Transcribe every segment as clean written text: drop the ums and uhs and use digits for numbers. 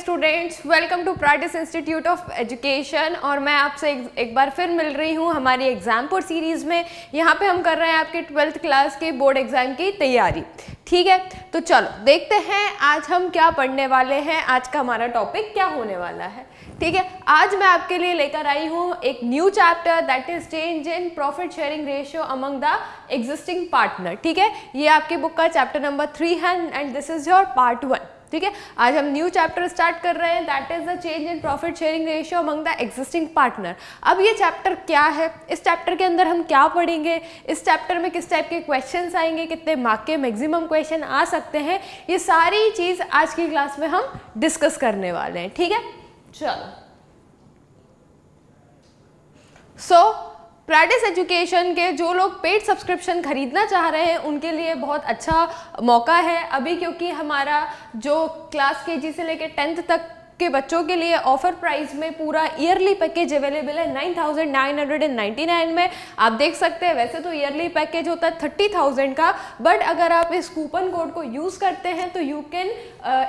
Students, welcome to Pratis institute of education. और मैं आपसे एक बार फिर मिल रही हूँ हमारी एग्जामपुर सीरीज़ में। यहाँ पे हम कर रहे हैं आपके 12th क्लास के बोर्ड एग्जाम की तैयारी। ठीक है, तो चलो देखते हैं आज हम क्या पढ़ने वाले हैं, आज का हमारा टॉपिक क्या होने वाला है। ठीक है, आज मैं आपके लिए लेकर आई हूँ एक new chapter, that is change in profit sharing ratio among the existing partner. ठीक है, ये आपकी बुक का चैप्टर नंबर 3 है and this is your part 1। ठीक है, आज हम न्यू चैप्टर स्टार्ट कर रहे हैं, that is the change in profit sharing ratio among the existing partner. अब ये चैप्टर क्या है, इस चैप्टर के अंदर हम क्या पढ़ेंगे, इस चैप्टर में किस टाइप के क्वेश्चंस आएंगे, कितने मार्क के मैक्सिमम क्वेश्चन आ सकते हैं, ये सारी चीज आज की क्लास में हम डिस्कस करने वाले हैं। ठीक है, चलो प्राटिस एजुकेशन के जो लोग पेड सब्सक्रिप्शन खरीदना चाह रहे हैं उनके लिए बहुत अच्छा मौका है अभी, क्योंकि हमारा जो क्लास केजी से लेकर 10th तक के बच्चों के लिए ऑफर प्राइस में पूरा ईयरली पैकेज अवेलेबल है 9,999 में। आप देख सकते हैं, वैसे तो ईयरली पैकेज होता है 30,000 का, बट अगर आप इस कूपन कोड को यूज़ करते हैं तो you can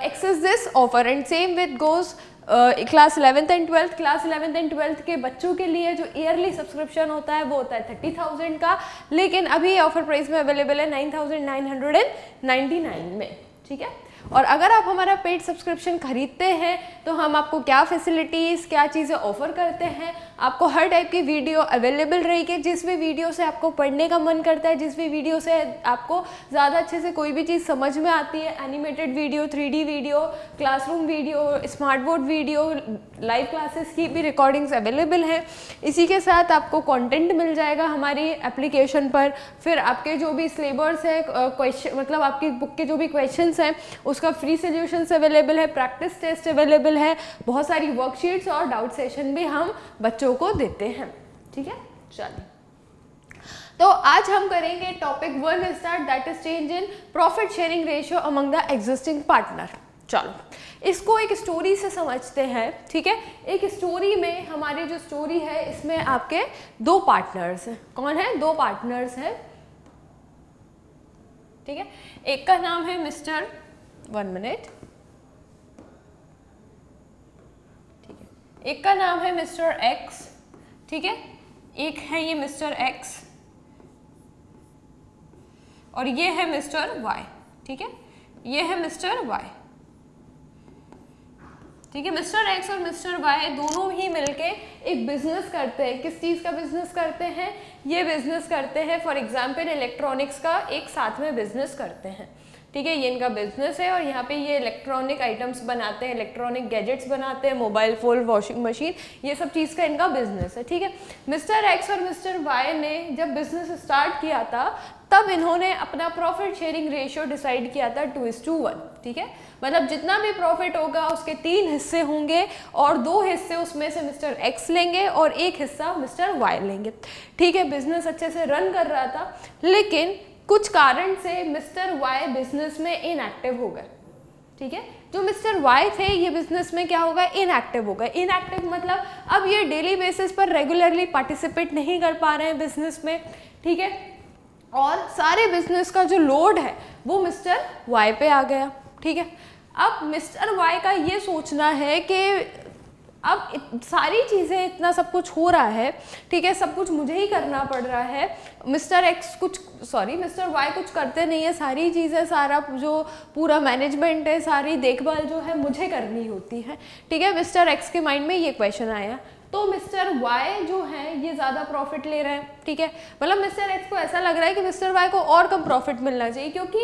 access this offer and same with goes class 11th and 12th। Class 11th and 12th के बच्चों के लिए जो ईयरली सब्सक्रिप्शन होता है वो होता है 30,000 का, लेकिन अभी ऑफर प्राइस में अवेलेबल है 9,999 में। ठीक है, और अगर आप हमारा पेड सब्सक्रिप्शन खरीदते हैं तो हम आपको क्या फैसिलिटीज़, क्या चीज़ें ऑफर करते हैं, आपको हर टाइप की वीडियो अवेलेबल रहेगी। जिस भी वीडियो से आपको पढ़ने का मन करता है, जिस भी वीडियो से आपको ज़्यादा अच्छे से कोई भी चीज़ समझ में आती है, animated video, 3D video, classroom video, smart board video, live classes की भी रिकॉर्डिंग्स अवेलेबल हैं। इसी के साथ आपको कंटेंट मिल जाएगा हमारी एप्लीकेशन पर। फिर आपके जो भी सिलेबस है, क्वेश्चन मतलब आपकी बुक के जो भी क्वेश्चंस हैं उसका फ्री सोल्यूशंस अवेलेबल है, प्रैक्टिस टेस्ट अवेलेबल है, बहुत सारी वर्कशीट्स और डाउट सेशन भी हम बच्चों को देते हैं। ठीक है, चलिए तो आज हम करेंगे topic 1 start, that is change in profit sharing ratio among the existing partner. चलो इसको एक स्टोरी से समझते हैं। ठीक है, एक स्टोरी में हमारी जो स्टोरी है इसमें आपके 2 पार्टनर्स हैं। कौन है? 2 पार्टनर्स हैं। ठीक है, एक का नाम है मिस्टर 1 मिनट। ठीक है, एक का नाम है मिस्टर एक्स। ठीक है, एक है ये मिस्टर एक्स और ये है मिस्टर वाई। ठीक है, ये है मिस्टर वाई। ठीक है, मिस्टर एक्स और मिस्टर वाई दोनों ही मिलके एक बिजनेस करते हैं। किस चीज़ का बिजनेस करते हैं? ये बिजनेस करते हैं फॉर एग्जांपल इलेक्ट्रॉनिक्स का एक साथ में बिजनेस करते हैं। ठीक है, ये इनका बिजनेस है और यहाँ पे ये इलेक्ट्रॉनिक आइटम्स बनाते हैं, इलेक्ट्रॉनिक गैजेट्स बनाते हैं, मोबाइल फ़ोन, वॉशिंग मशीन, ये सब चीज़ का इनका बिजनेस है। ठीक है, मिस्टर एक्स और मिस्टर वाई ने जब बिजनेस स्टार्ट किया था तब इन्होंने अपना प्रॉफिट शेयरिंग रेशियो डिसाइड किया था 2:1। ठीक है, मतलब जितना भी प्रॉफिट होगा उसके 3 हिस्से होंगे और 2 हिस्से उसमें से मिस्टर एक्स लेंगे और 1 हिस्सा मिस्टर वाई लेंगे। ठीक है, बिजनेस अच्छे से रन कर रहा था, लेकिन कुछ कारण से मिस्टर वाई बिजनेस में इनएक्टिव हो गए। ठीक है, जो मिस्टर वाई थे ये बिजनेस में क्या होगा? इनएक्टिव हो गए। इनएक्टिव मतलब अब ये डेली बेसिस पर रेगुलरली पार्टिसिपेट नहीं कर पा रहे हैं बिजनेस में। ठीक है, और सारे बिजनेस का जो लोड है वो मिस्टर वाई पे आ गया। ठीक है, अब मिस्टर वाई का ये सोचना है कि अब सारी चीज़ें, इतना सब कुछ हो रहा है, ठीक है, सब कुछ मुझे ही करना पड़ रहा है। मिस्टर वाई कुछ करते नहीं है, सारी चीज़ें, सारा जो पूरा मैनेजमेंट है, सारी देखभाल जो है मुझे करनी होती है। ठीक है, मिस्टर एक्स के माइंड में ये क्वेश्चन आया, तो मिस्टर वाई जो है ये ज़्यादा प्रॉफिट ले रहे हैं। ठीक है, मतलब मिस्टर एक्स को ऐसा लग रहा है कि मिस्टर वाई को और कम प्रॉफिट मिलना चाहिए, क्योंकि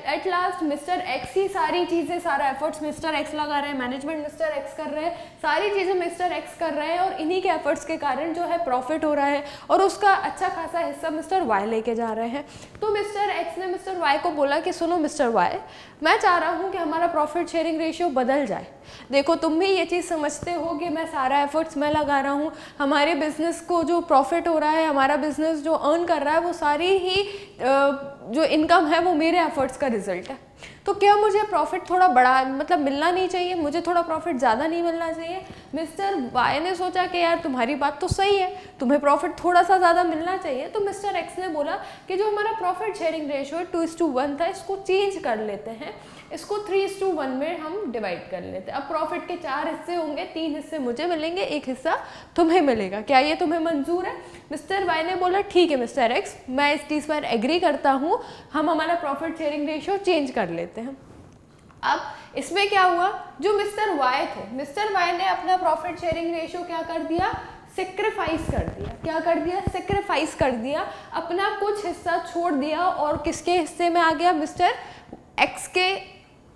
एट लास्ट मिस्टर एक्स ही सारी चीज़ें, सारा एफर्ट्स मिस्टर एक्स लगा रहे हैं, मैनेजमेंट मिस्टर एक्स कर रहे हैं, सारी चीज़ें मिस्टर एक्स कर रहे हैं और इन्हीं के एफर्ट्स के कारण जो है प्रॉफिट हो रहा है और उसका अच्छा खासा हिस्सा मिस्टर वाई लेके जा रहे हैं। तो मिस्टर एक्स ने मिस्टर वाई को बोला कि सुनो मिस्टर वाई, मैं चाह रहा हूँ कि हमारा प्रॉफिट शेयरिंग रेशियो बदल जाए। देखो तुम भी ये चीज़ समझते हो कि मैं सारा एफर्ट्स मैं लगा रहा हूँ, हमारे बिजनेस को जो प्रॉफिट हो रहा है, हमारा बिजनेस जो अर्न कर रहा है, वो सारी ही जो इनकम है वो मेरे एफर्ट्स का रिजल्ट है। तो क्या मुझे प्रॉफिट थोड़ा बड़ा मतलब मिलना नहीं चाहिए, मुझे थोड़ा प्रॉफिट ज़्यादा नहीं मिलना चाहिए? मिस्टर वाई ने सोचा कि यार तुम्हारी बात तो सही है, तुम्हें प्रॉफिट थोड़ा सा ज़्यादा मिलना चाहिए। तो मिस्टर एक्स ने बोला कि जो हमारा प्रॉफिट शेयरिंग रेशियो 2:1 था, इसको चेंज कर लेते हैं, इसको 3:1 में हम डिवाइड कर लेते हैं। अब प्रॉफिट के 4 हिस्से होंगे, 3 हिस्से मुझे मिलेंगे, 1 हिस्सा तुम्हें मिलेगा। क्या ये तुम्हें मंजूर है? मिस्टर वाई ने बोला ठीक है मिस्टर एक्स, मैं इस चीज़ पर एग्री करता हूँ, हम हमारा प्रॉफिट शेयरिंग रेशियो चेंज कर लेते हैं। अब इसमें क्या हुआ, जो मिस्टर वाई थे, मिस्टर वाई ने अपना प्रॉफिट शेयरिंग रेशियो क्या कर दिया, सेक्रीफाइस कर दिया। क्या कर दिया? सेक्रीफाइस कर दिया, अपना कुछ हिस्सा छोड़ दिया और किसके हिस्से में आ गया, मिस्टर एक्स के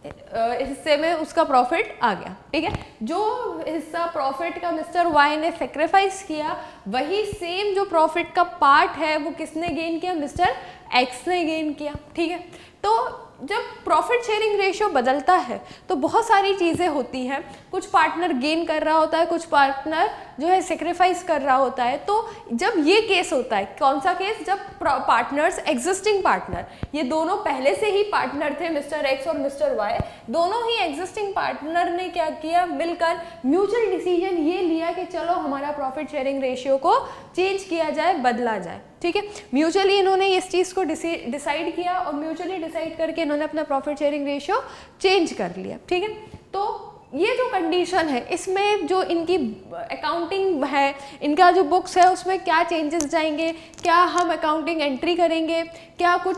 हिस्से में उसका प्रॉफिट आ गया। ठीक है, जो हिस्सा प्रॉफिट का मिस्टर वाई ने सेक्रीफाइस किया, वही सेम जो प्रॉफिट का पार्ट है वो किसने गेन किया, मिस्टर एक्स ने गेन किया। ठीक है, तो जब प्रॉफिट शेयरिंग रेशियो बदलता है तो बहुत सारी चीज़ें होती हैं, कुछ पार्टनर गेन कर रहा होता है, कुछ पार्टनर जो है सेक्रीफाइस कर रहा होता है। तो जब ये केस होता है, कौन सा केस, जब पार्टनर्स, एग्जिस्टिंग पार्टनर, ये दोनों पहले से ही पार्टनर थे, मिस्टर एक्स और मिस्टर वाई, दोनों ही एग्जिस्टिंग पार्टनर ने क्या किया, मिलकर म्यूचुअल डिसीजन ये लिया कि चलो हमारा प्रॉफिट शेयरिंग रेशियो को चेंज किया जाए, बदला जाए। ठीक है, म्यूचुअली इन्होंने इस चीज़ को डिसाइड किया और म्यूचुअली डिसाइड करके इन्होंने अपना प्रॉफिट शेयरिंग रेशियो चेंज कर लिया। ठीक है, तो ये जो कंडीशन है, इसमें जो इनकी अकाउंटिंग है, इनका जो बुक्स है, उसमें क्या चेंजेस जाएंगे, क्या हम अकाउंटिंग एंट्री करेंगे, क्या कुछ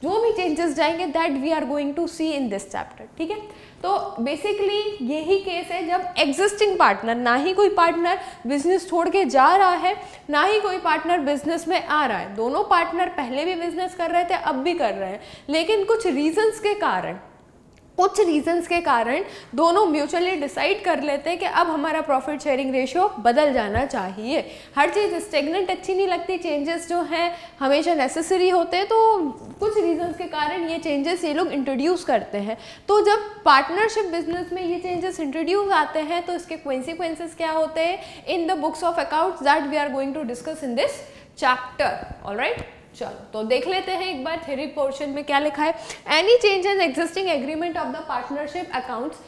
जो भी चेंजेस जाएंगे, that we are going to see in this chapter. ठीक है, तो बेसिकली यही केस है जब एग्जिस्टिंग पार्टनर, ना ही कोई पार्टनर बिजनेस छोड़ के जा रहा है, ना ही कोई पार्टनर बिजनेस में आ रहा है, दोनों पार्टनर पहले भी बिजनेस कर रहे थे, अब भी कर रहे हैं, लेकिन कुछ रीजंस के कारण दोनों म्यूचुअली डिसाइड कर लेते हैं कि अब हमारा प्रॉफिट शेयरिंग रेशियो बदल जाना चाहिए। हर चीज़ स्टेगनेंट अच्छी नहीं लगती, चेंजेस जो हैं हमेशा नेसेसरी होते हैं, तो कुछ रीजंस के कारण ये चेंजेस ये लोग इंट्रोड्यूस करते हैं। तो जब पार्टनरशिप बिजनेस में ये चेंजेस इंट्रोड्यूस आते हैं तो इसके कॉन्सिक्वेंसेस क्या होते हैं in the books of accounts, that we are going to discuss in this chapter. Alright, चलो तो देख लेते हैं एक बार थ्योरी पोर्शन में क्या लिखा है। Any change in existing agreement of the partnership accounts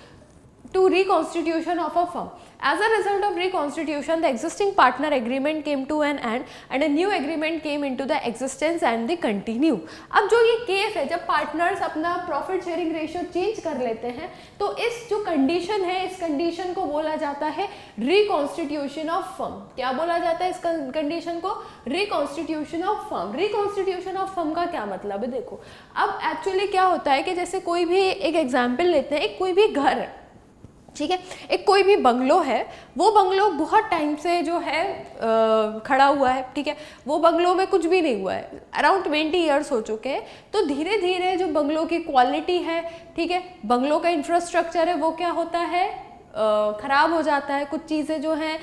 to reconstitution of a firm. As a result of reconstitution, the existing partner agreement came to an end and a new agreement came into the existence and they continue. अब जो ये case है जब partners अपना profit sharing ratio change कर लेते हैं तो इस जो कंडीशन है इस कंडीशन को बोला जाता है रिकॉन्स्टिट्यूशन ऑफ फर्म। क्या बोला जाता है इस कंडीशन को? Reconstitution of firm. Reconstitution of firm का क्या मतलब है? देखो अब एक्चुअली क्या होता है कि जैसे कोई भी एक एग्जाम्पल लेते हैं, एक कोई भी घर है, ठीक है, एक कोई भी बंगलो है, वो बंगलो बहुत टाइम से जो है खड़ा हुआ है, ठीक है, वो बंगलो में कुछ भी नहीं हुआ है, अराउंड 20 ईयर्स हो चुके हैं। तो धीरे धीरे जो बंगलो की क्वालिटी है, ठीक है, बंगलो का इंफ्रास्ट्रक्चर है, वो क्या होता है ख़राब हो जाता है, कुछ चीज़ें जो हैं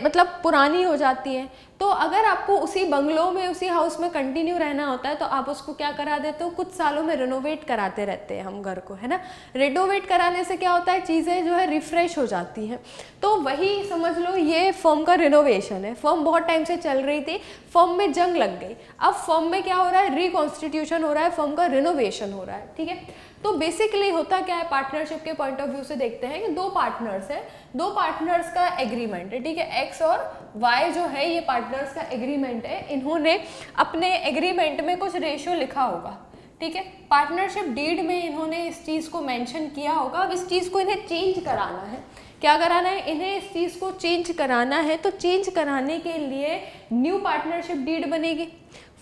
मतलब पुरानी हो जाती हैं। तो अगर आपको उसी बंगलो में उसी हाउस में कंटिन्यू रहना होता है तो आप उसको क्या करा देते हो, कुछ सालों में रिनोवेट कराते रहते हैं हम घर को, है ना। रिनोवेट कराने से क्या होता है, चीज़ें जो है रिफ्रेश हो जाती हैं। तो वही समझ लो ये फर्म का रिनोवेशन है। फर्म बहुत टाइम से चल रही थी, फर्म में जंग लग गई, अब फर्म में क्या हो रहा है, रिकॉन्स्टिट्यूशन हो रहा है, फर्म का रिनोवेशन हो रहा है, ठीक है। तो बेसिकली होता क्या है, पार्टनरशिप के पॉइंट ऑफ व्यू से देखते हैं कि दो पार्टनर्स हैं, दो पार्टनर्स का एग्रीमेंट है, ठीक है, एक्स और वाई जो है ये पार्टनर्स का एग्रीमेंट है। इन्होंने अपने एग्रीमेंट में कुछ रेशियो लिखा होगा, ठीक है, पार्टनरशिप डीड में इन्होंने इस चीज़ को मेंशन किया होगा। अब इस चीज़ को इन्हें चेंज कराना है, क्या कराना है, इन्हें इस चीज़ को चेंज कराना है। तो चेंज कराने के लिए न्यू पार्टनरशिप डीड बनेगी।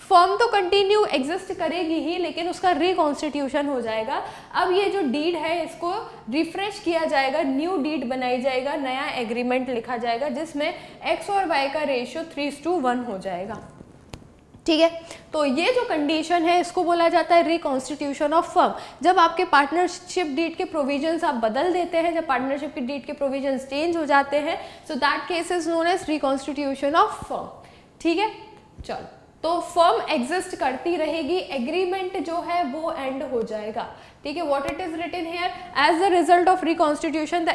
फर्म तो कंटिन्यू एग्जिस्ट करेगी ही, लेकिन उसका रिकॉन्स्टिट्यूशन हो जाएगा। अब ये जो डीड है इसको रिफ्रेश किया जाएगा, न्यू डीड बनाई जाएगा, नया एग्रीमेंट लिखा जाएगा जिसमें एक्स और वाई का रेशियो 3:1 हो जाएगा, ठीक है। तो ये जो कंडीशन है इसको बोला जाता है रिकॉन्स्टिट्यूशन ऑफ फर्म। जब आपके पार्टनरशिप डीड के प्रोविजंस आप बदल देते हैं, जब पार्टनरशिप की डीड के प्रोविजंस चेंज हो जाते हैं, so that case is known as reconstitution of firm, ठीक है। चलो तो फर्म एग्जिस्ट करती रहेगी, एग्रीमेंट जो है वो एंड हो जाएगा, ठीक है। What it is written here, as the result of reconstitution the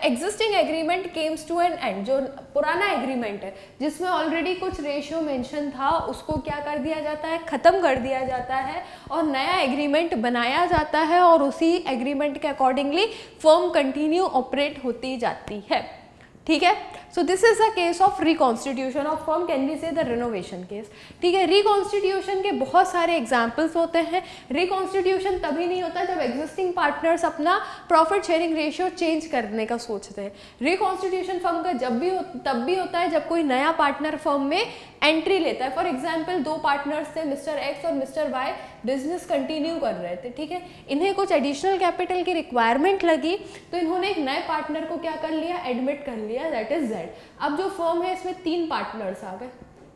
existing agreement comes to an end. जो पुराना एग्रीमेंट है जिसमें ऑलरेडी कुछ रेशियो मेंशन था उसको क्या कर दिया जाता है, खत्म कर दिया जाता है और नया एग्रीमेंट बनाया जाता है और उसी एग्रीमेंट के अकॉर्डिंगली फर्म कंटिन्यू ऑपरेट होती जाती है, ठीक है। So this is a case of reconstitution of firm, can be से द रिनोवेशन केस, ठीक है। रिकॉन्स्टिट्यूशन के बहुत सारे एग्जाम्पल्स होते हैं। रिकॉन्स्टिट्यूशन तभी नहीं होता जब एग्जिस्टिंग पार्टनर्स अपना प्रॉफिट शेयरिंग रेशियो चेंज करने का सोचते हैं। रिकॉन्स्टिट्यूशन फर्म का तब भी होता है जब कोई नया पार्टनर फर्म में एंट्री लेता है। फॉर एग्जाम्पल 2 पार्टनर्स थे, मिस्टर एक्स और मिस्टर वाई, बिजनेस कंटिन्यू कर रहे थे, ठीक है। इन्हें कुछ एडिशनल कैपिटल की रिक्वायरमेंट लगी तो इन्होंने एक नए पार्टनर को क्या कर लिया, एडमिट कर लिया, दैट इज जेड। अब जो फर्म है इसमें 3 पार्टनर्स आ गए,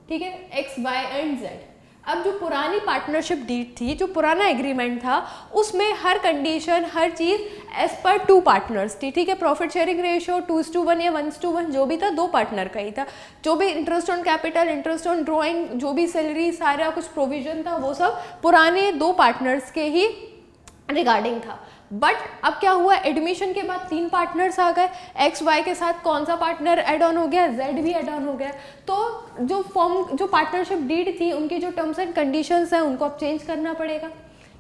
ठीक है, एक्स वाई एंड जेड। अब जो पुरानी पार्टनरशिप डीड थी, जो पुराना एग्रीमेंट था, उसमें हर कंडीशन, हर चीज़ एज पर 2 पार्टनर्स थी, ठीक है। प्रॉफिट शेयरिंग रेशियो 2:1 या 1:1 जो भी था 2 पार्टनर का ही था। जो भी interest on capital, interest on drawing, जो भी सैलरी, सारा कुछ प्रोविजन था वो सब पुराने 2 पार्टनर्स के ही रिगार्डिंग था। बट अब क्या हुआ, एडमिशन के बाद 3 पार्टनर्स आ गए, एक्स वाई के साथ कौन सा पार्टनर ऐड ऑन हो गया, जेड भी ऐड ऑन हो गया। तो जो पार्टनरशिप डीड थी उनकी जो टर्म्स एंड कंडीशंस हैं उनको अब चेंज करना पड़ेगा,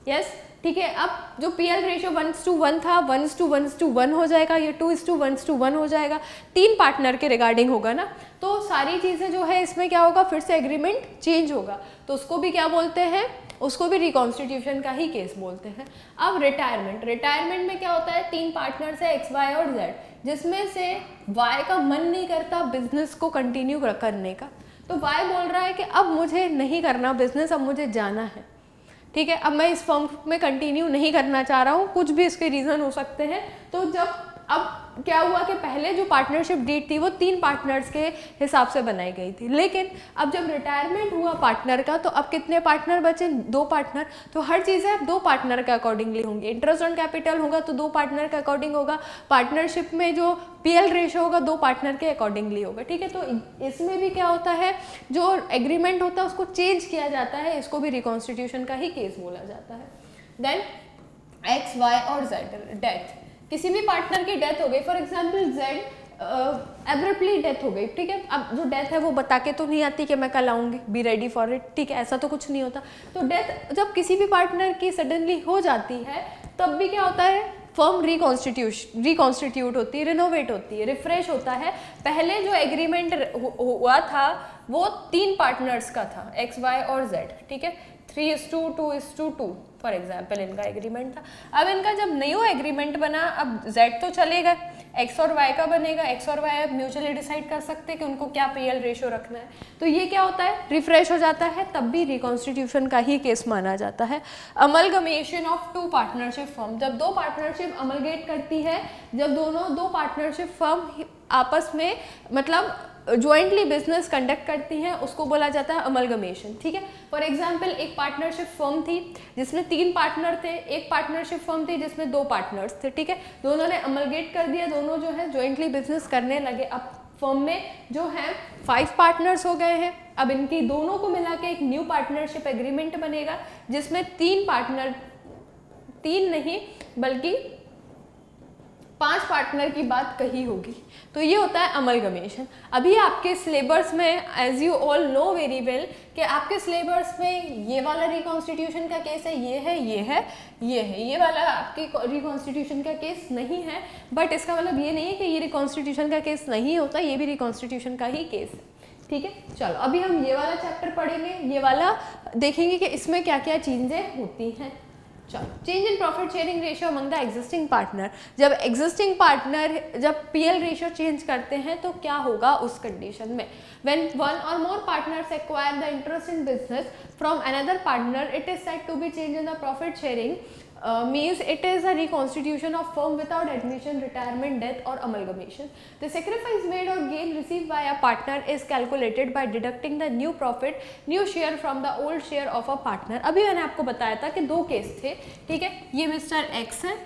यस, ठीक है। अब जो पीएल रेशियो 1:1 था 1:1 हो जाएगा, ये 2:1 हो जाएगा, 3 पार्टनर के रिगार्डिंग होगा ना। तो सारी चीज़ें जो है इसमें क्या होगा, फिर से एग्रीमेंट चेंज होगा, तो उसको भी क्या बोलते हैं, उसको भी रिकॉन्स्टिट्यूशन का ही केस बोलते हैं। अब रिटायरमेंट में क्या होता है, 3 पार्टनर्स है एक्स वाई और जेड, जिसमें से वाई का मन नहीं करता बिजनेस को कंटिन्यू करने का, तो वाई बोल रहा है कि अब मुझे नहीं करना बिजनेस, अब मुझे जाना है, ठीक है, अब मैं इस फर्म में कंटिन्यू नहीं करना चाह रहा हूँ, कुछ भी इसके रीज़न हो सकते हैं। तो जब अब क्या हुआ कि पहले जो पार्टनरशिप डीड थी वो 3 पार्टनर्स के हिसाब से बनाई गई थी, लेकिन अब जब रिटायरमेंट हुआ पार्टनर का तो अब कितने पार्टनर बचे, 2 पार्टनर। तो हर चीज़ें अब 2 पार्टनर के अकॉर्डिंगली होंगी। इंटरेस्ट ऑन कैपिटल होगा तो 2 पार्टनर के अकॉर्डिंग होगा, पार्टनरशिप में जो पीएल रेशियो होगा 2 पार्टनर के अकॉर्डिंगली होगा, ठीक है। तो इसमें भी क्या होता है, जो एग्रीमेंट होता है उसको चेंज किया जाता है, इसको भी रिकॉन्स्टिट्यूशन का ही केस बोला जाता है। देन एक्स वाई और जेड, डेथ, किसी भी पार्टनर की डेथ हो गई, for example Z abruptly death हो गई, ठीक है। अब जो डेथ है वो बता के तो नहीं आती कि मैं कल आऊँगी, बी रेडी फॉर इट, ठीक है, ऐसा तो कुछ नहीं होता। तो डेथ जब किसी भी पार्टनर की सडनली हो जाती है तब भी क्या होता है, फर्म रिकॉन्स्टिट्यूट होती है, रिनोवेट होती है, रिफ्रेश होता है। पहले जो एग्रीमेंट हुआ था वो 3 पार्टनर्स का था, एक्स वाई और जेड, ठीक है, 3:2 फॉर एग्जाम्पल इनका एग्रीमेंट था। अब इनका जब न्यू एग्रीमेंट बना, अब जेड तो चलेगा, एक्स और वाई का बनेगा, एक्स और वाई म्यूचुअली डिसाइड कर सकते हैं कि उनको क्या पीएल रेशियो रखना है। तो ये क्या होता है, रिफ्रेश हो जाता है, तब भी रिकॉन्स्टिट्यूशन का ही केस माना जाता है। अमलगमेशन ऑफ 2 पार्टनरशिप फर्म, जब 2 पार्टनरशिप अमलगेट करती है, जब दोनों 2 पार्टनरशिप फर्म आपस में मतलब ज्वाइंटली बिजनेस कंडक्ट करती हैं, उसको बोला जाता है अमलगमेशन, ठीक है। फॉर एग्जांपल एक पार्टनरशिप फर्म थी जिसमें 3 पार्टनर थे, एक पार्टनरशिप फर्म थी जिसमें 2 पार्टनर्स थे, ठीक है। दोनों ने अमलगेट कर दिया, दोनों जो है ज्वाइंटली बिजनेस करने लगे। अब फर्म में जो है 5 पार्टनर्स हो गए हैं। अब इनकी दोनों को मिला के एक न्यू पार्टनरशिप एग्रीमेंट बनेगा जिसमें 3 पार्टनर, 3 नहीं बल्कि 5 पार्टनर की बात कही होगी। तो ये होता है अमलगमेशन। अभी आपके सिलेबस में as you all know very well कि आपके सिलेबस में ये वाला रिकॉन्स्टिट्यूशन का केस है, ये है, ये है, ये है, ये वाला आपके रिकॉन्स्टिट्यूशन का केस नहीं है। बट इसका मतलब ये नहीं है कि ये रिकॉन्स्टिट्यूशन का केस नहीं होता, ये भी रिकॉन्स्टिट्यूशन का ही केस है, ठीक है। चलो अभी हम ये वाला चैप्टर पढ़ेंगे, ये वाला देखेंगे कि इसमें क्या क्या चीज़ें होती हैं। चलो, change in profit sharing ratio among the existing partner. जब एग्जिस्टिंग पार्टनर जब पीएल रेशियो चेंज करते हैं तो क्या होगा उस कंडीशन में, when 1 or more partners acquire the interest in business from another partner, it is said to be change in the profit sharing. Means it is a reconstitution of firm without admission, retirement, death or amalgamation. The sacrifice made or gain received by a partner is calculated by deducting the new profit, new share from the old share of a partner. अभी मैंने आपको बताया था कि 2 case थे, ठीक है। ये मिस्टर एक्स है,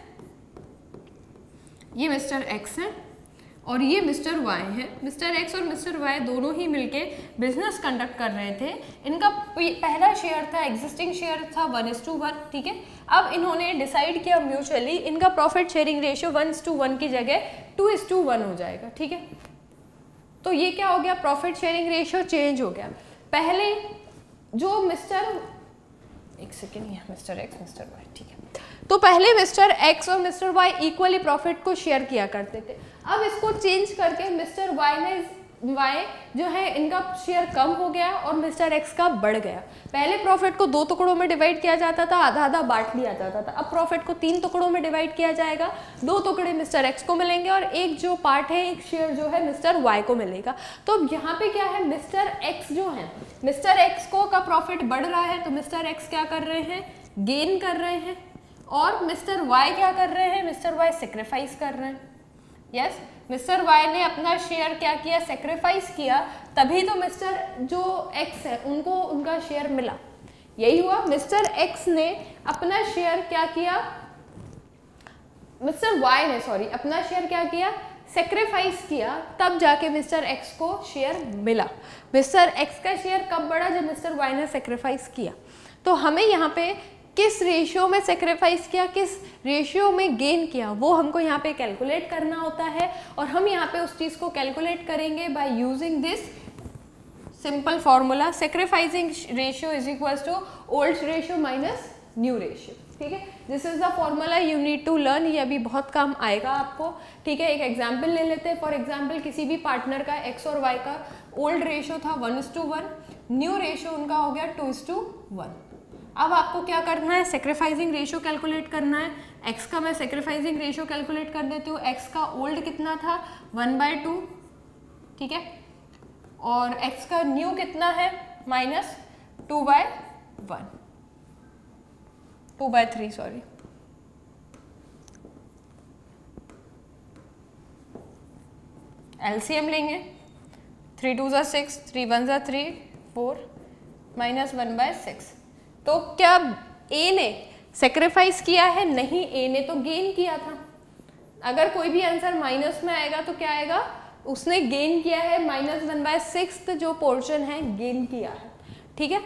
ये मिस्टर एक्स है और ये मिस्टर वाई है। मिस्टर एक्स और मिस्टर वाई दोनों ही मिलके बिजनेस कंडक्ट कर रहे थे। इनका पहला शेयर था, एग्जिस्टिंग शेयर था 1:1, ठीक है। अब इन्होंने डिसाइड किया म्यूचुअली इनका प्रॉफिट शेयरिंग रेशियो 1:1 की जगह 2:1 हो जाएगा, ठीक है। तो ये क्या हो गया, प्रॉफिट शेयरिंग रेशियो चेंज हो गया। पहले जो मिस्टर एक्स मिस्टर वाई, ठीक है। तो पहले मिस्टर एक्स और मिस्टर वाई इक्वली प्रॉफिट को शेयर किया करते थे। अब इसको चेंज करके मिस्टर वाई जो है इनका शेयर कम हो गया और मिस्टर एक्स का बढ़ गया। पहले प्रॉफिट को 2 टुकड़ों में डिवाइड किया जाता था, आधा आधा बांट लिया जाता था। अब प्रॉफिट को 3 टुकड़ों में डिवाइड किया जाएगा, 2 टुकड़े मिस्टर एक्स को मिलेंगे और एक जो पार्ट है, एक शेयर जो है मिस्टर वाई को मिलेगा। तो यहाँ पे क्या है, मिस्टर एक्स जो है, मिस्टर एक्स को का प्रॉफिट बढ़ रहा है तो मिस्टर एक्स क्या कर रहे हैं, गेन कर रहे हैं। और मिस्टर वाई क्या कर रहे हैं, मिस्टर वाई सेक्रीफाइस कर रहे हैं। यस, मिस्टर वाई ने अपना शेयर क्या किया, सेक्रीफाइस किया, तभी तो मिस्टर जो एक्स है उनको उनका शेयर मिला। यही हुआ, मिस्टर एक्स ने अपना शेयर क्या किया, मिस्टर वाई ने अपना शेयर क्या किया, सेक्रीफाइस किया, तब जाके मिस्टर एक्स को शेयर मिला। मिस्टर एक्स का शेयर कब बढ़ा, जब मिस्टर वाई ने सेक्रीफाइस किया। तो हमें यहाँ पे किस रेशियो में सेक्रीफाइस किया, किस रेशियो में गेन किया, वो हमको यहाँ पे कैलकुलेट करना होता है। और हम यहाँ पे उस चीज़ को कैलकुलेट करेंगे by using this simple formula, sacrificing ratio is equals to old ratio minus new ratio, ठीक है। This is the formula you need to learn, ये अभी बहुत काम आएगा आपको, ठीक है। एक एग्जाम्पल ले लेते हैं। फॉर एग्जाम्पल, किसी भी पार्टनर का एक्स और वाई का ओल्ड रेशियो था 1:1, न्यू रेशियो उनका हो गया 2:1। अब आपको क्या करना है, सेक्रीफाइसिंग रेशियो कैलकुलेट करना है। एक्स का मैं सेक्रीफाइसिंग रेशियो कैलकुलेट कर देती हूँ। एक्स का ओल्ड कितना था, 1/2, ठीक है। और एक्स का न्यू कितना है, -2/3 सॉरी। एलसीएम लेंगे, 3 2 6, 3 1 3, 4 -1/6। तो क्या ए ने सेक्रीफाइस किया है, नहीं, ए ने तो गेन किया था। अगर कोई भी आंसर माइनस में आएगा तो क्या आएगा, उसने गेन किया है, -1/6 जो पोर्शन है गेन किया है, ठीक है।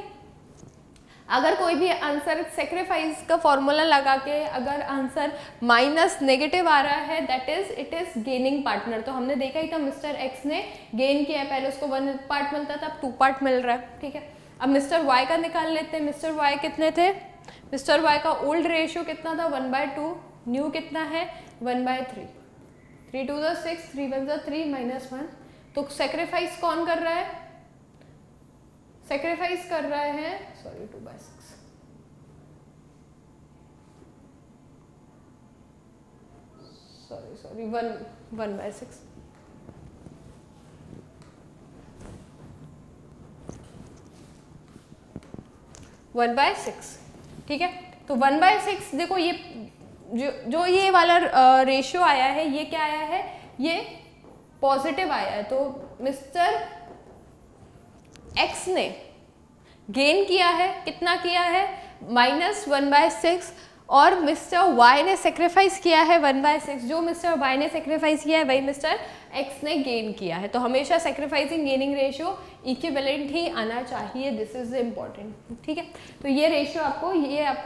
अगर कोई भी आंसर सेक्रीफाइस का फॉर्मूला लगा के अगर आंसर माइनस नेगेटिव आ रहा है, that is it is gaining partner. तो हमने देखा ही था, मिस्टर एक्स ने गेन किया है, पहले उसको 1 पार्ट मिलता था, अब 2 पार्ट मिल रहा है, ठीक है। अब मिस्टर वाई का निकाल लेते हैं। मिस्टर वाई कितने थे, मिस्टर वाई का ओल्ड रेशियो कितना था, 1/2, न्यू कितना है, 1/3, 3 2 6, 3 1 3 -1। तो सेक्रीफाइस कौन कर रहा है, सेक्रीफाइस कर रहा है 2/6, सॉरी 1/6। वन बाय 6, ठीक है। तो 1/6 देखो, ये जो ये वाला रेशियो आया है, ये क्या आया है, ये पॉजिटिव आया है। तो मिस्टर एक्स ने गेन किया है, कितना किया है, -1/6, और मिस्टर वाई ने सेक्रीफाइस किया है 1/6। जो मिस्टर वाई ने सेक्रीफाइस किया है वही मिस्टर एक्स ने गेन किया है। तो हमेशा सेक्रीफाइसिंग गेनिंग रेशियो इक्विवेलेंट ही आना चाहिए, दिस इज इम्पॉर्टेंट, ठीक है। तो ये रेशियो आपको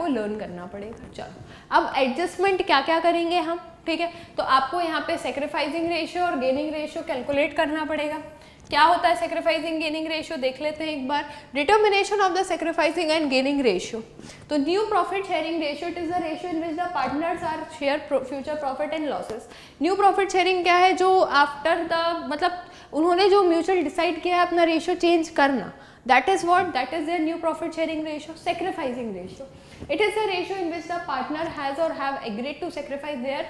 लर्न करना पड़ेगा। चलो, अब एडजस्टमेंट क्या क्या करेंगे हम, ठीक है। तो आपको यहाँ पे सेक्रीफाइसिंग रेशियो और गेनिंग रेशियो कैलकुलेट करना पड़ेगा। क्या होता है सेक्रीफाइसिंग गेनिंग रेशियो, देख लेते हैं एक बार। Determination of the sacrificing and gaining ratio. तो new profit sharing ratio, it is the ratio in which the partners are share future profit and losses. New profit sharing क्या है, जो after the मतलब उन्होंने जो म्यूचुअल डिसाइड किया है अपना रेशियो चेंज करना, that is what, that is their new profit sharing ratio. Sacrificing ratio, it is the ratio in which the partner has or have agreed to sacrifice their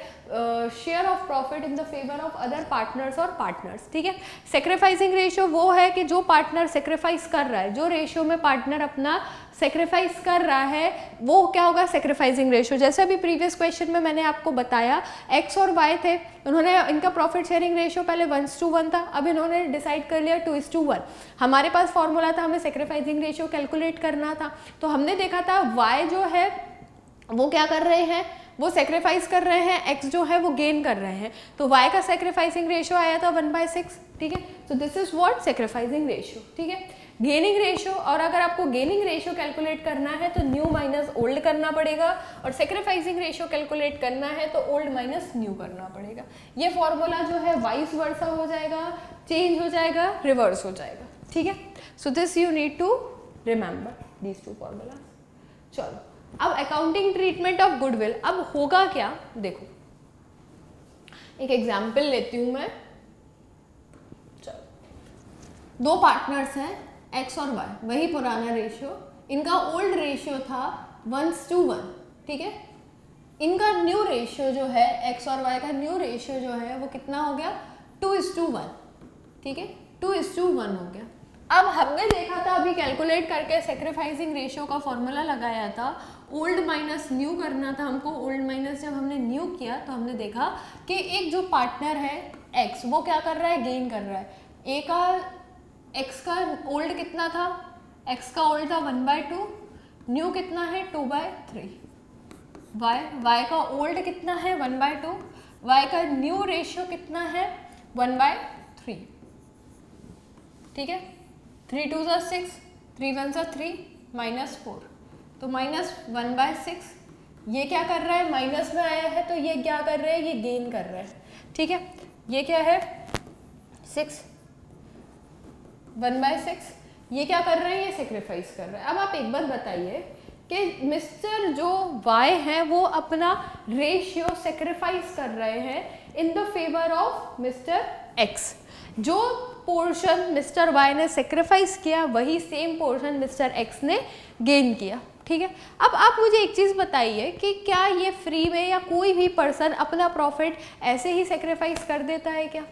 share of profit in the favor of other partners or partners, ठीक है। Sacrificing ratio वो है कि जो partner sacrifice कर रहा है, जो रेशियो में पार्टनर अपना सेक्रीफाइस कर रहा है, वो क्या होगा, सेक्रीफाइसिंग रेशियो। जैसे अभी प्रीवियस क्वेश्चन में मैंने आपको बताया, एक्स और वाई थे, उन्होंने इनका प्रॉफिट शेयरिंग रेशियो पहले 1:1 था, अब इन्होंने डिसाइड कर लिया 2:1। हमारे पास फॉर्मूला था, हमें सेक्रीफाइसिंग रेशियो कैलकुलेट करना था। तो हमने देखा था वाई जो है वो क्या कर रहे हैं, वो सेक्रीफाइस कर रहे हैं, एक्स जो है वो गेन कर रहे हैं, तो वाई का सेक्रीफाइसिंग रेशियो आया था 1/6, ठीक है। So this is what sacrificing ratio, ठीक है। गेनिंग रेशियो, और अगर आपको गेनिंग रेशियो कैलकुलेट करना है तो न्यू माइनस ओल्ड करना पड़ेगा, और सेक्रीफाइसिंग रेशियो कैलकुलेट करना है तो ओल्ड माइनस न्यू करना पड़ेगा। ये फॉर्मूला जो है वाइस वर्सा हो जाएगा, चेंज हो जाएगा, रिवर्स हो जाएगा, ठीक है। So this you need to remember these two formula. चलो अब अकाउंटिंग ट्रीटमेंट ऑफ गुडविल, अब होगा क्या, देखो एक एग्जाम्पल लेती हूँ मैं। चलो दो पार्टनर्स हैं एक्स और वाई, वही पुराना रेशियो, इनका ओल्ड रेशियो था 1:1, ठीक है। इनका न्यू रेशियो जो है, एक्स और वाई का न्यू रेशियो जो है वो कितना हो गया, 2:1, ठीक है, 2:1 हो गया। अब हमने देखा था अभी कैलकुलेट करके सेक्रीफाइसिंग रेशियो का फॉर्मूला लगाया था, ओल्ड माइनस न्यू करना था हमको। ओल्ड माइनस जब हमने न्यू किया तो हमने देखा कि एक जो पार्टनर है एक्स, वो क्या कर रहा है, गेन कर रहा है। ए का एक्स का ओल्ड कितना था, एक्स का ओल्ड था 1/2, न्यू कितना है 2/3। वाई का ओल्ड कितना है 1/2, वाई का न्यू रेशियो कितना है 1/3, ठीक है। 3 2 6, 3 1 3, -4, तो -1/6। ये क्या कर रहा है, माइनस में आया है, तो ये क्या कर रहे हैं, ये गेन कर रहे हैं, ठीक है। ये क्या है 6, 1/6, ये क्या कर रहे हैं, ये सेक्रीफाइस कर रहे हैं। अब आप एक बात बताइए कि मिस्टर जो वाई हैं वो अपना रेशियो सेक्रीफाइस कर रहे हैं in the favour of mister x. जो पोर्शन मिस्टर वाई ने सेक्रीफाइस किया वही सेम पोर्शन मिस्टर एक्स ने गेन किया, ठीक है। अब आप मुझे एक चीज़ बताइए कि क्या ये फ्री में या कोई भी पर्सन अपना प्रॉफिट ऐसे ही सेक्रीफाइस कर देता है क्या,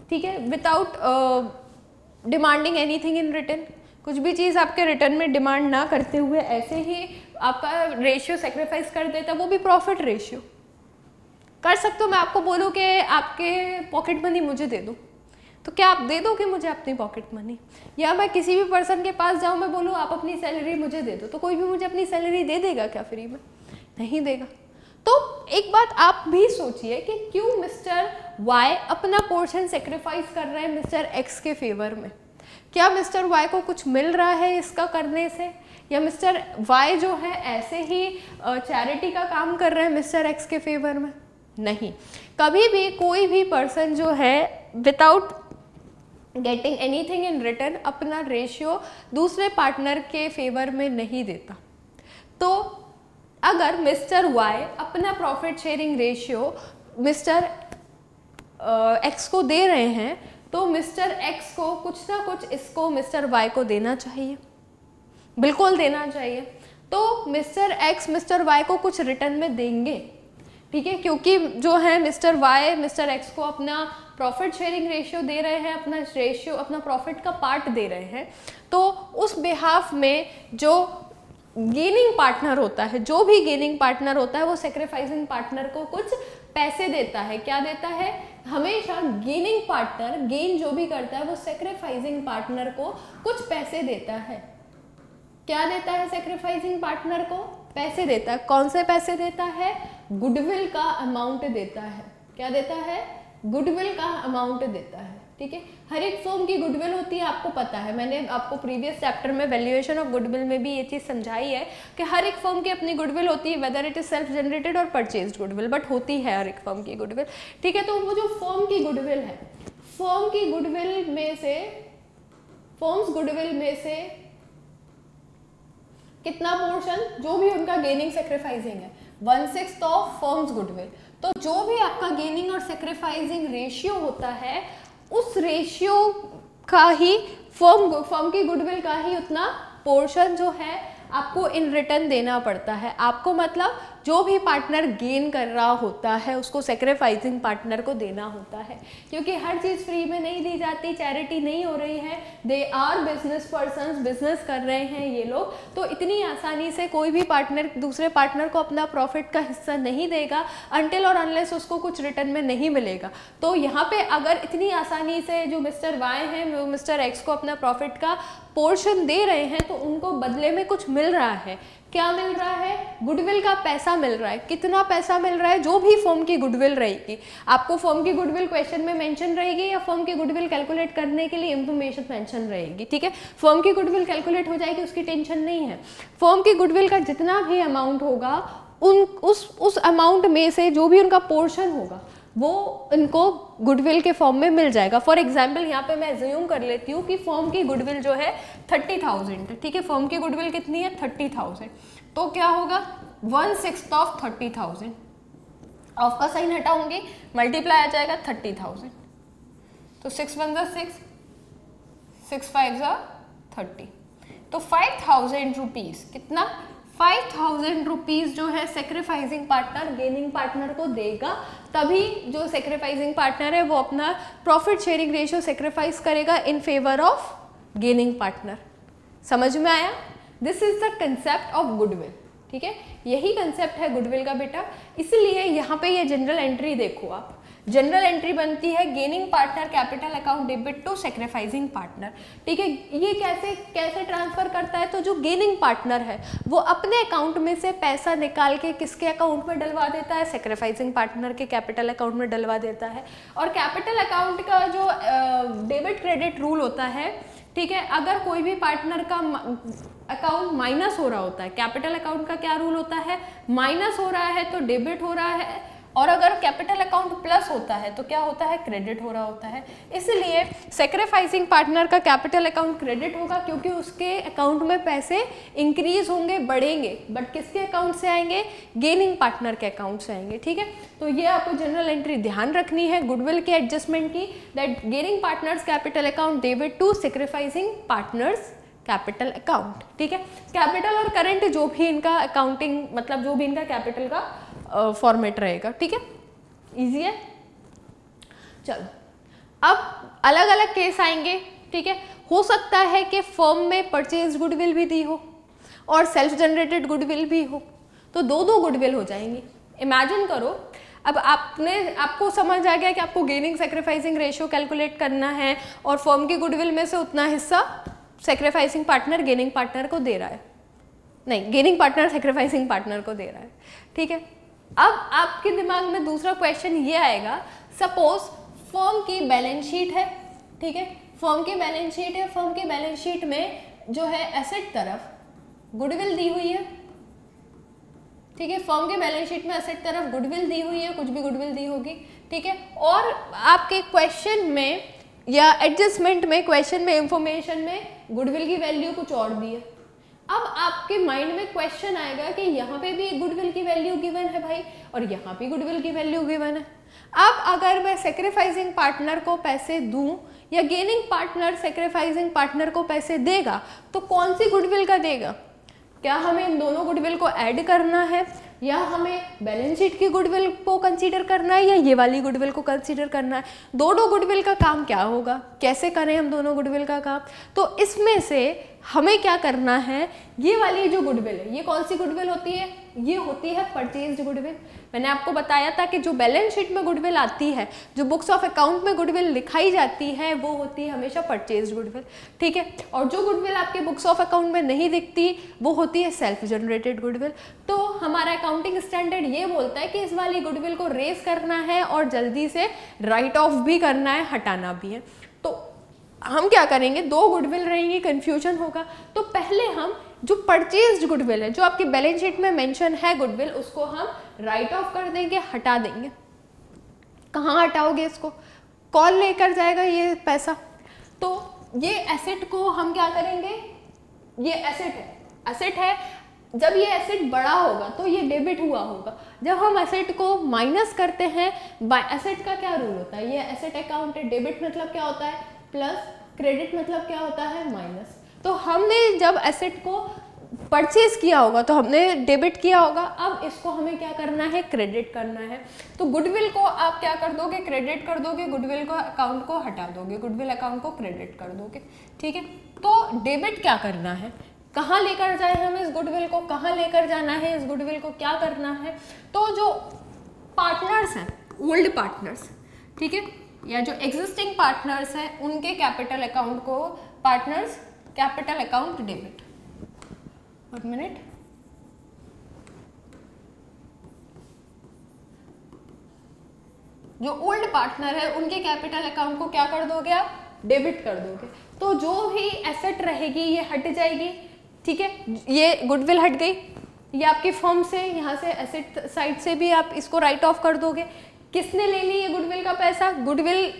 ठीक है, without demanding anything in return. कुछ भी चीज़ आपके रिटर्न में डिमांड ना करते हुए ऐसे ही आपका रेशियो सेक्रीफाइस कर देता, वो भी प्रॉफिट रेशियो कर सकते हो। मैं आपको बोलूँ कि आपके पॉकेट मनी मुझे दे दो, तो क्या आप दे दोगे मुझे अपनी पॉकेट मनी? या मैं किसी भी पर्सन के पास जाऊँ, मैं बोलूँ आप अपनी सैलरी मुझे दे दो, तो कोई भी मुझे अपनी सैलरी दे देगा क्या फ्री में? नहीं देगा। तो एक बात आप भी सोचिए कि क्यों मिस्टर वाई अपना पोर्शन सेक्रीफाइस कर रहे हैं मिस्टर एक्स के फेवर में। क्या मिस्टर वाई को कुछ मिल रहा है इसका करने से, या मिस्टर वाई जो है ऐसे ही चैरिटी का काम कर रहे हैं मिस्टर एक्स के फेवर में? नहीं, कभी भी कोई भी पर्सन जो है without getting anything in return अपना रेशियो दूसरे पार्टनर के फेवर में नहीं देता। तो अगर मिस्टर वाई अपना profit sharing ratio mister x को दे रहे हैं, तो मिस्टर एक्स को कुछ ना कुछ इसको मिस्टर वाई को देना चाहिए, बिल्कुल देना चाहिए। तो मिस्टर एक्स मिस्टर वाई को कुछ रिटर्न में देंगे, ठीक है, क्योंकि जो है मिस्टर वाई मिस्टर एक्स को अपना प्रॉफिट शेयरिंग रेशियो दे रहे हैं, अपना रेशियो अपना प्रॉफिट का पार्ट दे रहे हैं। तो उस बिहाफ में जो गेनिंग पार्टनर होता है, जो भी गेनिंग पार्टनर होता है, वो सेक्रीफाइसिंग पार्टनर को कुछ पैसे देता है। क्या देता है? हमेशा गेनिंग पार्टनर गेन जो भी करता है वो सेक्रीफाइसिंग पार्टनर को कुछ पैसे देता है। क्या देता है? सेक्रीफाइसिंग पार्टनर को पैसे देता है। कौन से पैसे देता है? गुडविल का अमाउंट देता है। क्या देता है? गुडविल का अमाउंट देता है, ठीक है। हर एक फर्म की गुडविल होती है, आपको पता है, मैंने आपको प्रीवियस चैप्टर में वैल्यूएशन ऑफ गुडविल में भी ये चीज़ समझाई है कि हर एक फर्म की अपनी गुडविल होती है, whether it is self generated और परचेज्ड गुडविल, बट होती है हर एक फर्म की गुडविल, ठीक है। तो वो जो फर्म की गुडविल है, फर्म की गुडविल में से, फर्म्स गुडविल में से कितना पोर्शन, जो भी उनका गेनिंग सेक्रीफाइसिंग है, 1/6 ऑफ फर्म्स गुडविल। तो जो भी आपका गेनिंग और सेक्रीफाइसिंग रेशियो होता है, उस रेशियो का ही फर्म की गुडविल का ही उतना पोर्शन जो है आपको इन रिटर्न देना पड़ता है। आपको मतलब जो भी पार्टनर गेन कर रहा होता है उसको सेक्रीफाइसिंग पार्टनर को देना होता है, क्योंकि हर चीज़ फ्री में नहीं दी जाती, चैरिटी नहीं हो रही है, they are business persons, business कर रहे हैं ये लोग, तो इतनी आसानी से कोई भी पार्टनर दूसरे पार्टनर को अपना प्रॉफिट का हिस्सा नहीं देगा अनटिल और अनलेस उसको कुछ रिटर्न में नहीं मिलेगा। तो यहाँ पे अगर इतनी आसानी से जो मिस्टर वाई हैं वो मिस्टर एक्स को अपना प्रॉफिट का पोर्शन दे रहे हैं तो उनको बदले में कुछ मिल रहा है। क्या मिल रहा है? गुडविल का पैसा मिल रहा है। कितना पैसा मिल रहा है? जो भी फर्म की गुडविल रहेगी, आपको फर्म की गुडविल क्वेश्चन में मेंशन रहेगी या फर्म की गुडविल कैलकुलेट करने के लिए इंफॉर्मेशन मेंशन रहेगी, ठीक है। फर्म की गुडविल कैलकुलेट हो जाएगी, उसकी टेंशन नहीं है। फर्म की गुडविल का जितना भी अमाउंट होगा उस अमाउंट में से जो भी उनका पोर्शन होगा वो इनको गुडविल के फॉर्म में मिल जाएगा। फॉर एग्जाम्पल यहाँ पे मैं एज्यूम कर लेती हूँ कि फर्म की गुडविल जो है 30,000, ठीक है। फर्म की गुडविल कितनी है? 30,000। तो क्या होगा? 1/6 ऑफ 30,000। ऑफ का साइन हटाऊंगी, मल्टीप्लाई आ जाएगा 30,000। तो 6 1 6, 6 5 30। तो 5,000 रुपीज, कितना? 5,000 रुपीज जो है सेक्रीफाइसिंग पार्टनर गेनिंग पार्टनर को देगा। तभी जो सेक्रीफाइसिंग पार्टनर है वो अपना प्रॉफिट शेयरिंग रेशियो सेक्रीफाइस करेगा in favour of gaining partner. समझ में आया? This is the concept of goodwill, ठीक है। यही कंसेप्ट है गुडविल का बेटा। इसलिए यहाँ पे ये जनरल एंट्री देखो आप, जनरल एंट्री बनती है gaining partner capital account debit to sacrificing partner, ठीक है। ये कैसे ट्रांसफर करता है? तो जो गेनिंग पार्टनर है वो अपने अकाउंट में से पैसा निकाल के किसके अकाउंट में डलवा देता है? सेक्रीफाइसिंग पार्टनर के कैपिटल अकाउंट में डलवा देता है। और कैपिटल अकाउंट का जो डेबिट क्रेडिट रूल होता है, ठीक है, अगर कोई भी पार्टनर का अकाउंट माइनस हो रहा होता है, कैपिटल अकाउंट का क्या रूल होता है? माइनस हो रहा है तो डेबिट हो रहा है, और अगर कैपिटल अकाउंट प्लस होता है तो क्या होता है? क्रेडिट हो रहा होता है। इसलिए सेक्रीफाइसिंग पार्टनर का कैपिटल अकाउंट क्रेडिट होगा क्योंकि उसके अकाउंट में पैसे इंक्रीज होंगे, बढ़ेंगे, बट किसके अकाउंट से आएंगे? गेनिंग पार्टनर के अकाउंट से आएंगे, ठीक है। तो ये आपको जनरल एंट्री ध्यान रखनी है गुडविल के एडजस्टमेंट की, that gaining partners capital account debit to sacrificing partners capital account, ठीक है। कैपिटल और करंट जो भी इनका अकाउंटिंग मतलब जो भी इनका कैपिटल का फॉर्मेट रहेगा, ठीक है। इजी है। चलो अब अलग अलग केस आएंगे, ठीक है। हो सकता है कि फर्म में परचेज गुडविल भी दी हो और सेल्फ जनरेटेड गुडविल भी हो, तो दो गुडविल हो जाएंगी। इमेजिन करो, अब आपको समझ आ गया कि आपको गेनिंग सेक्रीफाइसिंग रेशियो कैलकुलेट करना है और फर्म की गुडविल में से उतना हिस्सा सेक्रीफाइसिंग पार्टनर गेनिंग पार्टनर को दे रहा है, नहीं, गेनिंग पार्टनर सेक्रीफाइसिंग पार्टनर को दे रहा है, ठीक है। अब आपके दिमाग में दूसरा क्वेश्चन ये आएगा, सपोज फर्म की बैलेंस शीट है, ठीक है, फर्म की बैलेंस शीट है, फर्म की बैलेंस शीट में जो है एसेट तरफ गुडविल दी हुई है, ठीक है। फर्म के बैलेंस शीट में एसेट तरफ गुडविल दी हुई है, कुछ भी गुडविल दी होगी, ठीक है। और आपके क्वेश्चन में या एडजस्टमेंट में क्वेश्चन में इंफॉर्मेशन में गुडविल की वैल्यू कुछ और दी है। अब आपके माइंड में क्वेश्चन आएगा कि यहाँ पे भी गुडविल की वैल्यू गिवन है भाई, और यहाँ पे गुडविल की वैल्यू गिवन है। अब अगर मैं सेक्रीफाइसिंग पार्टनर को पैसे दूं या गेनिंग पार्टनर सेक्रीफाइसिंग पार्टनर को पैसे देगा तो कौन सी गुडविल का देगा? क्या हमें इन दोनों गुडविल को ऐड करना है या हमें बैलेंस शीट की गुडविल को कंसीडर करना है या ये वाली गुडविल को कंसीडर करना है? दोनों गुडविल का काम क्या होगा? कैसे करें हम दोनों गुडविल का काम? तो इसमें से हमें क्या करना है, ये वाली जो गुडविल है ये कौन सी गुडविल होती है? ये होती है परचेज्ड गुडविल। मैंने आपको बताया था कि जो बैलेंस शीट में गुडविल आती है, जो बुक्स ऑफ अकाउंट में गुडविल लिखाई जाती है, वो होती है हमेशा परचेज्ड गुडविल, ठीक है। और जो गुडविल आपके बुक्स ऑफ अकाउंट में नहीं दिखती वो होती है सेल्फ जनरेटेड गुडविल। तो हमारा अकाउंटिंग स्टैंडर्ड ये बोलता है कि इस वाली गुडविल को रेज करना है और जल्दी से राइट ऑफ भी करना है, हटाना भी है। तो हम क्या करेंगे, दो गुडविल रहेंगी, कंफ्यूजन होगा। तो पहले हम जो परचेज्ड गुडविल है, जो आपकी बैलेंस शीट में मेंशन है गुडविल, उसको हम राइट ऑफ कर देंगे, हटा देंगे। कहाँ हटाओगे इसको? कौन लेकर जाएगा ये पैसा? तो ये एसेट को हम क्या करेंगे, ये एसेट है, जब ये एसेट बड़ा होगा तो ये डेबिट हुआ होगा। जब हम एसेट को माइनस करते हैं, एसेट का क्या रूल होता है, ये एसेट अकाउंट है, डेबिट मतलब क्या होता है प्लस, क्रेडिट मतलब क्या होता है माइनस। तो हमने जब एसेट को परचेज किया होगा तो हमने डेबिट किया होगा, अब इसको हमें क्या करना है, क्रेडिट करना है। तो गुडविल को आप क्या कर दोगे, क्रेडिट कर दोगे, गुडविल को अकाउंट को हटा दोगे, गुडविल अकाउंट को क्रेडिट कर दोगे, ठीक है। तो डेबिट क्या करना है, कहाँ लेकर जाए हम इस गुडविल को, कहाँ लेकर जाना है इस गुडविल को, क्या करना है? तो जो पार्टनर्स हैं, ओल्ड पार्टनर्स, ठीक है, या जो एग्जिस्टिंग पार्टनर्स हैं, उनके कैपिटल अकाउंट को partners capital account debit. 1 minute, जो ओल्ड पार्टनर है उनके कैपिटल अकाउंट को क्या कर दोगे आप, डेबिट कर दोगे। तो जो भी एसेट रहेगी ये हट जाएगी, ठीक है, ये गुडविल हट गई, ये आपकी फर्म से, यहाँ से एसेट साइड से भी आप इसको राइट ऑफ कर दोगे। किसने ले ली ये गुडविल का पैसा, गुडविल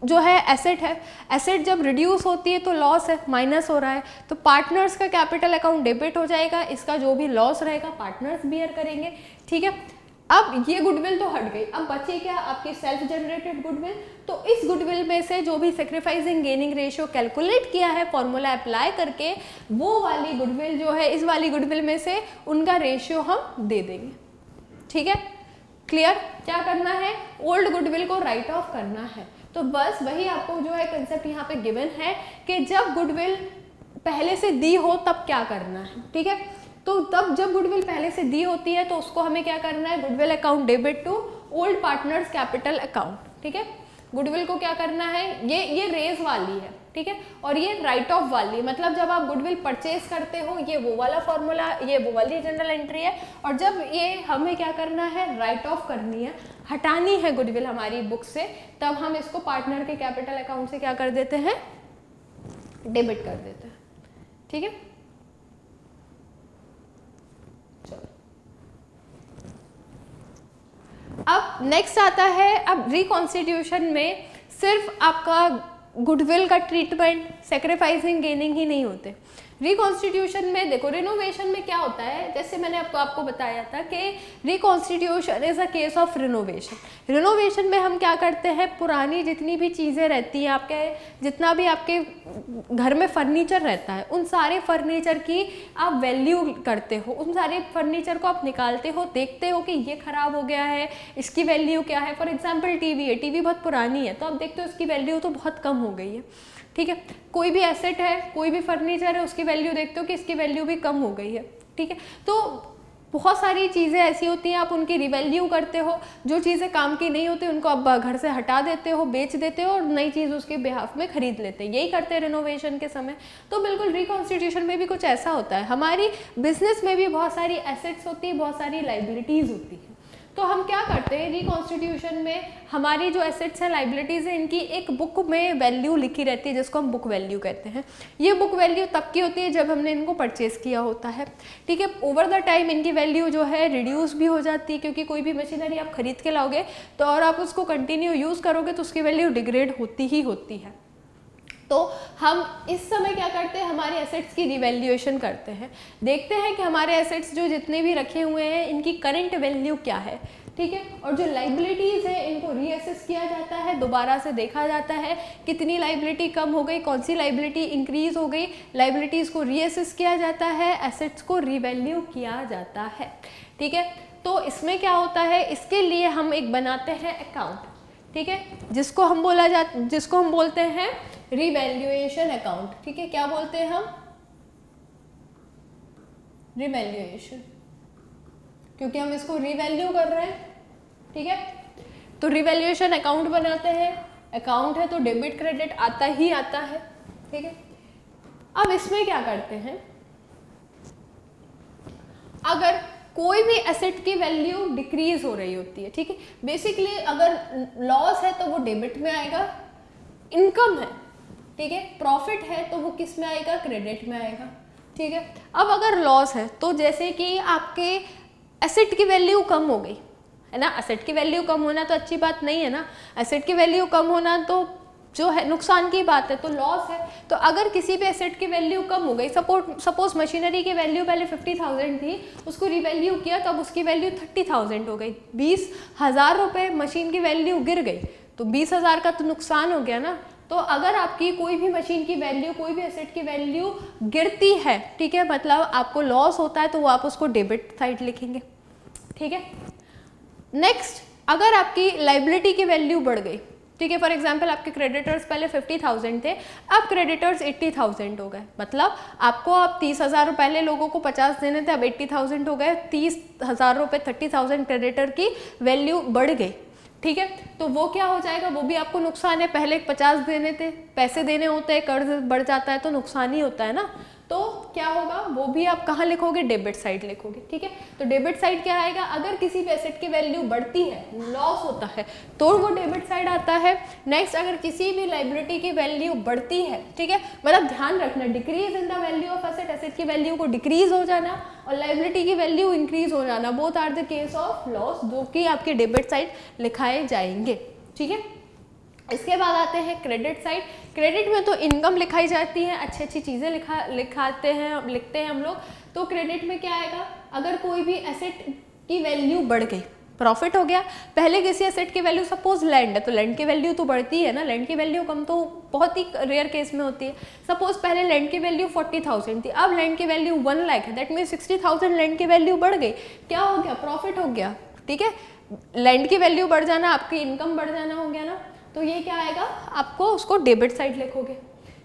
जो है एसेट है, एसेट जब रिड्यूस होती है तो लॉस है, माइनस हो रहा है, तो पार्टनर्स का कैपिटल अकाउंट डेबिट हो जाएगा, इसका जो भी लॉस रहेगा पार्टनर्स बियर करेंगे, ठीक है। अब ये गुडविल तो हट गई, अब बची क्या आपकी सेल्फ जनरेटेड गुडविल। तो इस गुडविल में से जो भी सेक्रीफाइसिंग गेनिंग रेशियो कैलकुलेट किया है फॉर्मूला अप्लाई करके, वो वाली गुडविल जो है इस वाली गुडविल में से उनका रेशियो हम दे देंगे, ठीक है, क्लियर। क्या करना है, ओल्ड गुडविल को राइट ऑफ करना है। तो बस वही आपको जो है कंसेप्ट यहाँ पे गिवन है कि जब गुडविल पहले से दी हो तब क्या करना है, ठीक है। तो तब जब गुडविल पहले से दी होती है तो उसको हमें क्या करना है, goodwill account debit to old partners capital account, ठीक है। गुडविल को क्या करना है, ये रेज वाली है, ठीक है, और ये राइट ऑफ वाली, मतलब जब आप गुडविल परचेज करते हो ये वो वाला फॉर्मूला, ये वो वाली जनरल एंट्री है, और जब ये हमें क्या करना है, राइट ऑफ करनी है, हटानी है गुडविल हमारी बुक से, तब हम इसको पार्टनर के कैपिटल अकाउंट से क्या कर देते हैं, डेबिट कर देते हैं, ठीक है। अब नेक्स्ट आता है, अब रिकॉन्स्टिट्यूशन में सिर्फ आपका गुडविल का ट्रीटमेंट, सैक्रिफाइसिंग गेनिंग ही नहीं होते। रिकॉन्स्टिट्यूशन में देखो, रिनोवेशन में क्या होता है, जैसे मैंने आपको बताया था कि reconstitution is a case of renovation. Renovation में हम क्या करते हैं, पुरानी जितनी भी चीज़ें रहती हैं, आपके जितना भी आपके घर में फर्नीचर रहता है, उन सारे फर्नीचर की आप वैल्यू करते हो, उन सारे फर्नीचर को आप निकालते हो, देखते हो कि ये ख़राब हो गया है, इसकी वैल्यू क्या है। फॉर एग्जाम्पल टीवी है, टीवी बहुत पुरानी है, तो आप देखते हो इसकी वैल्यू तो बहुत कम हो गई है, ठीक है। कोई भी एसेट है, कोई भी फर्नीचर है, उसकी वैल्यू देखते हो कि इसकी वैल्यू भी कम हो गई है, ठीक है। तो बहुत सारी चीज़ें ऐसी होती हैं, आप उनकी रिवैल्यू करते हो, जो चीज़ें काम की नहीं होती उनको आप घर से हटा देते हो, बेच देते हो और नई चीज़ उसके बिहाफ में खरीद लेते हैं, यही करते हैं रिनोवेशन के समय। तो बिल्कुल रिकॉन्स्टिट्यूशन में भी कुछ ऐसा होता है। हमारी बिजनेस में भी बहुत सारी एसेट्स होती है, बहुत सारी लाइबिलिटीज़ होती है। तो हम क्या करते हैं, रिकॉन्स्टिट्यूशन में हमारी जो एसेट्स हैं, लाइबिलिटीज़ हैं, इनकी एक बुक में वैल्यू लिखी रहती है, जिसको हम बुक वैल्यू कहते हैं। ये बुक वैल्यू तब की होती है जब हमने इनको परचेज़ किया होता है, ठीक है। ओवर द टाइम इनकी वैल्यू जो है रिड्यूस भी हो जाती है, क्योंकि कोई भी मशीनरी आप खरीद के लाओगे तो और आप उसको कंटिन्यू यूज़ करोगे तो उसकी वैल्यू डिग्रेड होती ही होती है। तो हम इस समय क्या करते हैं, हमारे एसेट्स की रिवैल्यूएशन करते हैं, देखते हैं कि हमारे एसेट्स जो जितने भी रखे हुए हैं इनकी करंट वैल्यू क्या है, ठीक है। और जो लाइबिलिटीज़ है इनको रीअसेस किया जाता है, दोबारा से देखा जाता है कितनी लाइबिलिटी कम हो गई, कौन सी लाइबिलिटी इंक्रीज हो गई, लाइबिलिटीज़ को रीअसेस किया जाता है, एसेट्स को रिवैल्यू किया जाता है, ठीक है। तो इसमें क्या होता है, इसके लिए हम एक बनाते हैं अकाउंट, ठीक है, जिसको हम बोलते हैं रिवैल्यूएशन अकाउंट, ठीक है। क्या बोलते हैं हम, रिवैल्यूएशन, क्योंकि हम इसको रिवैल्यू कर रहे हैं, ठीक है। तो रिवैल्यूएशन अकाउंट बनाते हैं, अकाउंट है तो डेबिट क्रेडिट आता ही आता है, ठीक है। अब इसमें क्या करते हैं, अगर कोई भी एसेट की वैल्यू डिक्रीज हो रही होती है, ठीक है, बेसिकली अगर लॉस है तो वो डेबिट में आएगा, इनकम है, ठीक है, प्रॉफिट है तो वो किस में आएगा, क्रेडिट में आएगा, ठीक है। अब अगर लॉस है तो जैसे कि आपके एसेट की वैल्यू कम हो गई है ना, एसेट की वैल्यू कम होना तो अच्छी बात नहीं है ना, एसेट की वैल्यू कम होना तो जो है नुकसान की बात है, तो लॉस है। तो अगर किसी भी एसेट की वैल्यू कम हो गई, सपोज मशीनरी की वैल्यू पहले 50,000 थी, उसको रिवैल्यू किया तब उसकी वैल्यू 30,000 हो गई, 20,000 रुपये मशीन की वैल्यू गिर गई, तो 20,000 का तो नुकसान हो गया ना। तो अगर आपकी कोई भी मशीन की वैल्यू, कोई भी एसेट की वैल्यू गिरती है, ठीक है, मतलब आपको लॉस होता है, तो वो आप उसको डेबिट साइड लिखेंगे, ठीक है। नेक्स्ट, अगर आपकी लाइबिलिटी की वैल्यू बढ़ गई, ठीक है, फॉर एग्जांपल आपके क्रेडिटर्स पहले 50,000 थे, अब क्रेडिटर्स 80,000 हो गए, मतलब आपको अब 30,000 पहले लोगों को 50 देने थे, अब 80,000 हो गए, 30,000 रुपये 30,000 क्रेडिटर की वैल्यू बढ़ गई, ठीक है, तो वो क्या हो जाएगा, वो भी आपको नुकसान है। पहले 50 देने थे, पैसे देने होते हैं, कर्ज बढ़ जाता है तो नुकसान ही होता है ना। तो क्या होगा, वो भी आप कहाँ लिखोगे, डेबिट साइड लिखोगे। ठीक है, तो डेबिट साइड क्या आएगा, अगर किसी भी एसेट की वैल्यू बढ़ती है, लॉस होता है, तो वो डेबिट साइड आता है। नेक्स्ट, अगर किसी भी लाइबिलिटी की वैल्यू बढ़ती है, ठीक है, मतलब ध्यान रखना, decrease in the value of asset, asset की वैल्यू को डिक्रीज हो जाना और लाइबिलिटी की वैल्यू इंक्रीज हो जाना, both are the case of loss, जो कि आपके डेबिट साइड लिखाए जाएंगे। ठीक है, इसके बाद आते हैं क्रेडिट साइड। क्रेडिट में तो इनकम लिखाई जाती है, अच्छी अच्छी चीज़ें लिखते हैं हम लोग। तो क्रेडिट में क्या आएगा, अगर कोई भी एसेट की वैल्यू बढ़ गई, प्रॉफिट हो गया। पहले किसी एसेट की वैल्यू, सपोज लैंड है तो लैंड की वैल्यू तो बढ़ती है ना, लैंड की वैल्यू कम तो बहुत ही रेयर केस में होती है। सपोज पहले लैंड की वैल्यू 40,000 थी, अब लैंड की वैल्यू 1 लाख है, दैट मीन 60,000 लैंड की वैल्यू बढ़ गई। क्या हो गया, प्रॉफिट हो गया। ठीक है, लैंड की वैल्यू बढ़ जाना, आपकी इनकम बढ़ जाना हो गया ना, तो ये क्या आएगा, आपको उसको डेबिट साइड लिखोगे।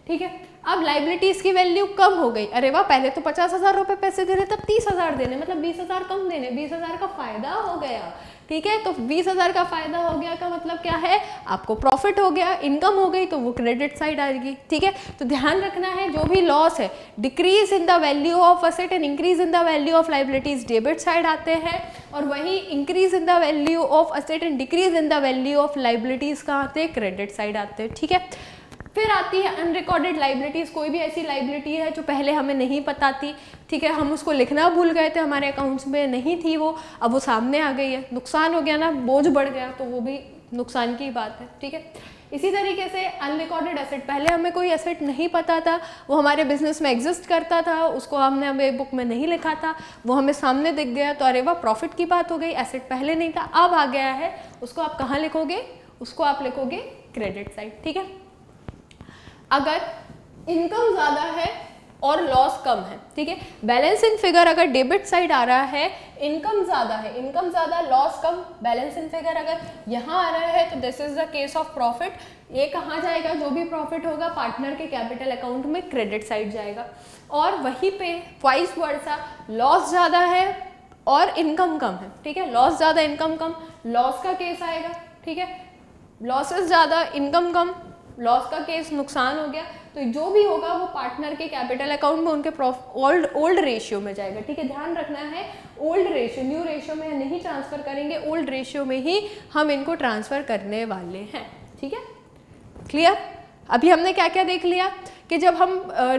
ठीक है, अब लाइबिलिटीज की वैल्यू कम हो गई, अरे वाह, पहले तो 50,000 रुपये पैसे देने, तब 30,000 देने, मतलब 20,000 कम देने, 20,000 का फायदा हो गया। ठीक है, तो 20,000 का फायदा हो गया का मतलब क्या है, आपको प्रॉफिट हो गया, इनकम हो गई, तो वो क्रेडिट साइड आएगी। ठीक है, तो ध्यान रखना है, जो भी लॉस है, decrease in the value of asset and increase in the value of liabilities debit side आते हैं, और वही increase in the value of asset and decrease in the value of liabilities कहाँ आते हैं, क्रेडिट साइड आते हैं। ठीक है, फिर आती है अनरिकॉर्डेड लाइबिलिटीज़। कोई भी ऐसी लाइबिलिटी है जो पहले हमें नहीं पता थी, ठीक है, हम उसको लिखना भूल गए थे, हमारे अकाउंट्स में नहीं थी वो, अब वो सामने आ गई है, नुकसान हो गया ना, बोझ बढ़ गया, तो वो भी नुकसान की बात है। ठीक है, इसी तरीके से अनरिकॉर्डेड एसेट, पहले हमें कोई एसेट नहीं पता था, वो हमारे बिजनेस में एग्जिस्ट करता था, उसको हमने हमें बुक में नहीं लिखा था, वो हमें सामने दिख गया, तो अरे वाह, प्रॉफिट की बात हो गई, एसेट पहले नहीं था, अब आ गया है, उसको आप कहाँ लिखोगे, उसको आप लिखोगे क्रेडिट साइड। ठीक है, अगर इनकम ज़्यादा है और लॉस कम है, ठीक है, बैलेंसिंग फिगर अगर डेबिट साइड आ रहा है, इनकम ज़्यादा है, इनकम ज़्यादा लॉस कम, बैलेंसिंग फिगर अगर यहाँ आ रहा है, तो this is the case of profit. ये कहाँ जाएगा, जो भी प्रॉफिट होगा पार्टनर के कैपिटल अकाउंट में क्रेडिट साइड जाएगा। और वहीं पे वाइस वर्सा, लॉस ज़्यादा है और इनकम कम है, ठीक है, लॉस ज़्यादा इनकम कम, लॉस का केस आएगा। ठीक है, लॉसेस ज़्यादा इनकम कम, लॉस का केस नुकसान हो गया, तो जो भी होगा वो पार्टनर के कैपिटल अकाउंट में उनके ओल्ड रेशियो में जाएगा। ठीक है, ध्यान रखना है, ओल्ड रेशियो, न्यू रेशियो में नहीं ट्रांसफर करेंगे, ओल्ड रेशियो में ही हम इनको ट्रांसफर करने वाले हैं। ठीक है, क्लियर। अभी हमने क्या क्या देख लिया कि जब हम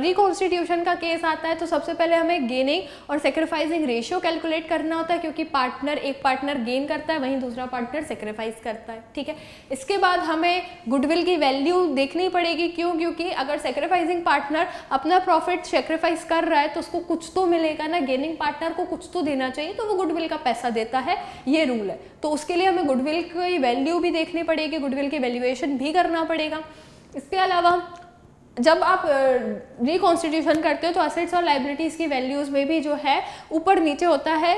रिकॉन्स्टिट्यूशन का केस आता है तो सबसे पहले हमें गेनिंग और सेक्रीफाइसिंग रेशियो कैलकुलेट करना होता है, क्योंकि एक पार्टनर गेन करता है, वहीं दूसरा पार्टनर सेक्रीफाइस करता है। ठीक है, इसके बाद हमें गुडविल की वैल्यू देखनी पड़ेगी, क्यों, क्योंकि अगर सेक्रीफाइसिंग पार्टनर अपना प्रॉफिट सेक्रीफाइस कर रहा है तो उसको कुछ तो मिलेगा ना, गेनिंग पार्टनर को कुछ तो देना चाहिए, तो वो गुडविल का पैसा देता है, ये रूल है। तो उसके लिए हमें गुडविल की वैल्यू भी देखनी पड़ेगी, गुडविल की वैल्यूएशन भी करना पड़ेगा। इसके अलावा जब आप रिकॉन्स्टिट्यूशन करते हो तो असेट्स और लाइबिलिटीज़ की वैल्यूज़ में भी जो है ऊपर नीचे होता है,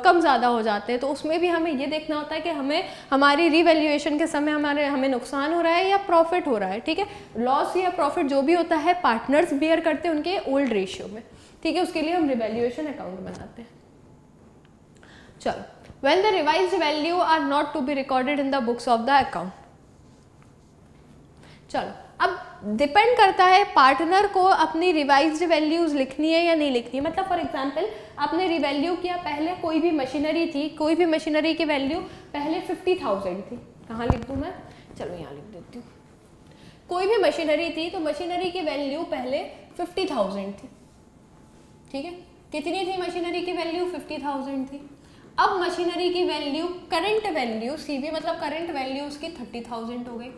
कम ज़्यादा हो जाते हैं, तो उसमें भी हमें ये देखना होता है कि हमें हमारी रिवैल्यूएशन के समय हमें नुकसान हो रहा है या प्रॉफिट हो रहा है। ठीक है, लॉस या प्रॉफिट जो भी होता है पार्टनर्स बियर करते हैं उनके ओल्ड रेशियो में। ठीक है, उसके लिए हम रिवैल्यूएशन अकाउंट बनाते हैं। चलो, when the revised value are not to be recorded in the books of the account. चलो, अब डिपेंड करता है पार्टनर को अपनी रिवाइज्ड वैल्यूज लिखनी है या नहीं लिखनी है। मतलब फॉर एग्जांपल आपने रिवैल्यू किया, पहले कोई भी मशीनरी थी, कोई भी मशीनरी की वैल्यू पहले 50,000 थी, कहाँ लिख दूँ मैं, चलो यहाँ लिख देती हूँ। कोई भी मशीनरी थी तो मशीनरी की वैल्यू पहले 50,000 थी। ठीक है, कितनी थी मशीनरी की वैल्यू, 50,000 थी। अब मशीनरी की वैल्यू, करंट वैल्यू CV मतलब करंट वैल्यू उसकी 30,000 हो गई,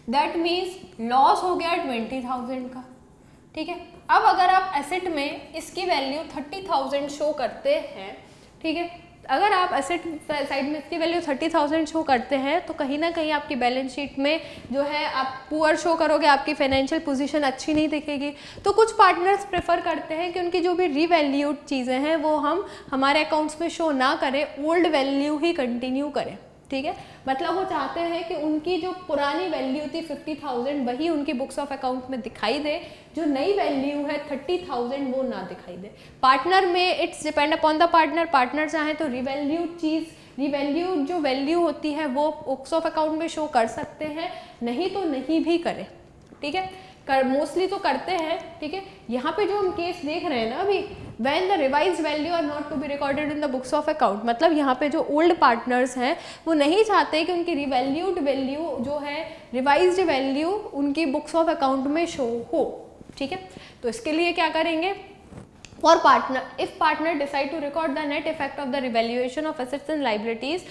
दैट मीन्स लॉस हो गया 20,000 का। ठीक है, अब अगर आप एसेट में इसकी वैल्यू 30,000 शो करते हैं, ठीक है, अगर आप एसेट साइड में इसकी वैल्यू 30,000 शो करते हैं तो कहीं ना कहीं आपकी बैलेंस शीट में जो है आप पुअर शो करोगे, आपकी फाइनेंशियल पोजीशन अच्छी नहीं दिखेगी। तो कुछ पार्टनर्स प्रेफर करते हैं कि उनकी जो भी रीवैल्यूड चीज़ें हैं वो हम हमारे अकाउंट्स में शो ना करें, ओल्ड वैल्यू ही कंटिन्यू करें। ठीक है, मतलब वो चाहते हैं कि उनकी जो पुरानी वैल्यू थी 50,000 वही उनकी बुक्स ऑफ अकाउंट में दिखाई दे, जो नई वैल्यू है 30,000 वो ना दिखाई दे। पार्टनर में it's depend upon the partner, partner चाहे तो रिवैल्यूड चीज़ रिवैल्यूड जो वैल्यू होती है वो बुक्स ऑफ अकाउंट में शो कर सकते हैं, नहीं तो नहीं भी करें, ठीक है, मोस्टली तो करते हैं, ठीक है। यहाँ पे जो हम केस देख रहे हैं ना अभी, when the revised value are not to be recorded in the books of account, मतलब यहाँ पे जो ओल्ड पार्टनर्स हैं वो नहीं चाहते कि उनकी रिवैल्यूड वैल्यू जो है, रिवाइज्ड वैल्यू उनकी बुक्स ऑफ अकाउंट में शो हो, ठीक है। तो इसके लिए क्या करेंगे, for partner, if partner decide to record the net effect of the revaluation of assets and liabilities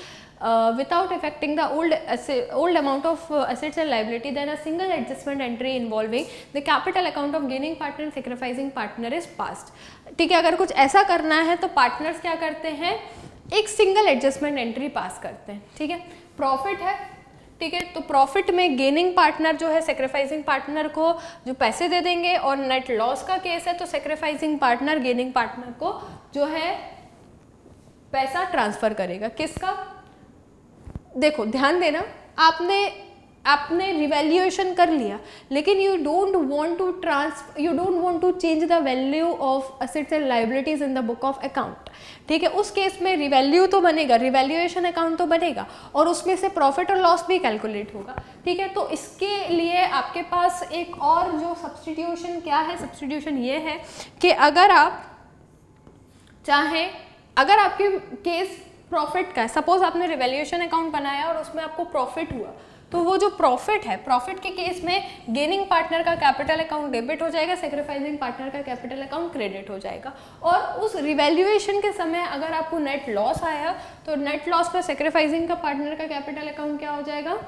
without affecting the old amount of assets and liability, then a single adjustment entry involving the capital account of gaining partner and sacrificing partner is passed, ठीक है। अगर कुछ ऐसा करना है तो partners क्या करते हैं, एक सिंगल एडजस्टमेंट एंट्री पास करते हैं, ठीक है। प्रॉफिट है, ठीक है, तो प्रॉफिट में गेनिंग पार्टनर जो है सेक्रीफाइसिंग पार्टनर को जो पैसे दे देंगे, और नेट लॉस का केस है तो सेक्रीफाइसिंग पार्टनर गेनिंग पार्टनर को जो है पैसा ट्रांसफर करेगा। किसका, देखो ध्यान देना, आपने रिवैल्यूएशन कर लिया, लेकिन you don't want to change the value of assets and liabilities in the book of account, ठीक है। उस केस में रिवैल्यू तो बनेगा, रिवैल्यूएशन अकाउंट तो बनेगा, और उसमें से प्रॉफिट और लॉस भी कैलकुलेट होगा, ठीक है। तो इसके लिए आपके पास एक और जो सब्स्टिट्यूशन क्या है, सब्स्टिट्यूशन ये है कि अगर आप चाहें, अगर आपके केस प्रॉफिट का है, सपोज आपने रिवैल्यूएशन अकाउंट बनाया और उसमें आपको प्रॉफिट हुआ, तो वो जो प्रॉफिट है, प्रॉफिट के केस में गेनिंग पार्टनर का कैपिटल अकाउंट डेबिट हो जाएगा, सेक्रीफाइसिंग पार्टनर का कैपिटल अकाउंट क्रेडिट हो जाएगा। और उस रिवैल्यूएशन के समय अगर आपको नेट लॉस आया तो नेट लॉस पर सेक्रीफाइसिंग का पार्टनर का कैपिटल अकाउंट क्या हो जाएगा,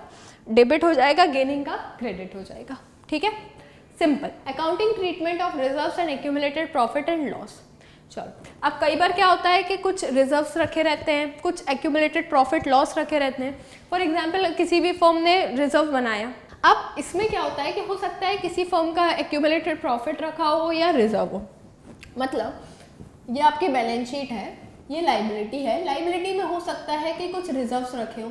डेबिट हो जाएगा, गेनिंग का क्रेडिट हो जाएगा, ठीक है, simple. Accounting treatment of reserves and accumulated profit and loss. चलो, अब कई बार क्या होता है कि कुछ रिजर्व्स रखे रहते हैं, कुछ एक्यूमुलेटेड प्रॉफिट लॉस रखे रहते हैं। फॉर एग्जांपल किसी भी फर्म ने रिजर्व बनाया, अब इसमें क्या होता है कि हो सकता है किसी फर्म का एक्यूमुलेटेड प्रॉफिट रखा हो या रिजर्व हो, मतलब ये आपकी बैलेंस शीट है, ये लाइबिलिटी है, लाइबिलिटी में हो सकता है कि कुछ रिजर्व्स रखे हो।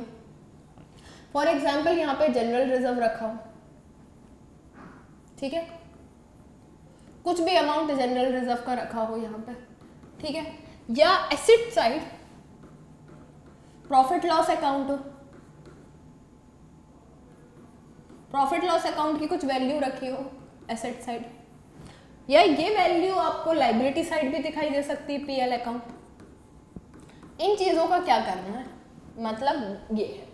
फॉर एग्जाम्पल यहाँ पे जनरल रिजर्व रखा हो, ठीक है, कुछ भी अमाउंट जनरल रिजर्व का रखा हो यहाँ पे, ठीक है, या asset side profit loss account हो, प्रॉफिट लॉस अकाउंट की कुछ वैल्यू रखी हो एसेट साइड, या ये वैल्यू आपको लाइबिलिटी साइड भी दिखाई दे सकती है, पीएल अकाउंट। इन चीजों का क्या करना है, मतलब ये है,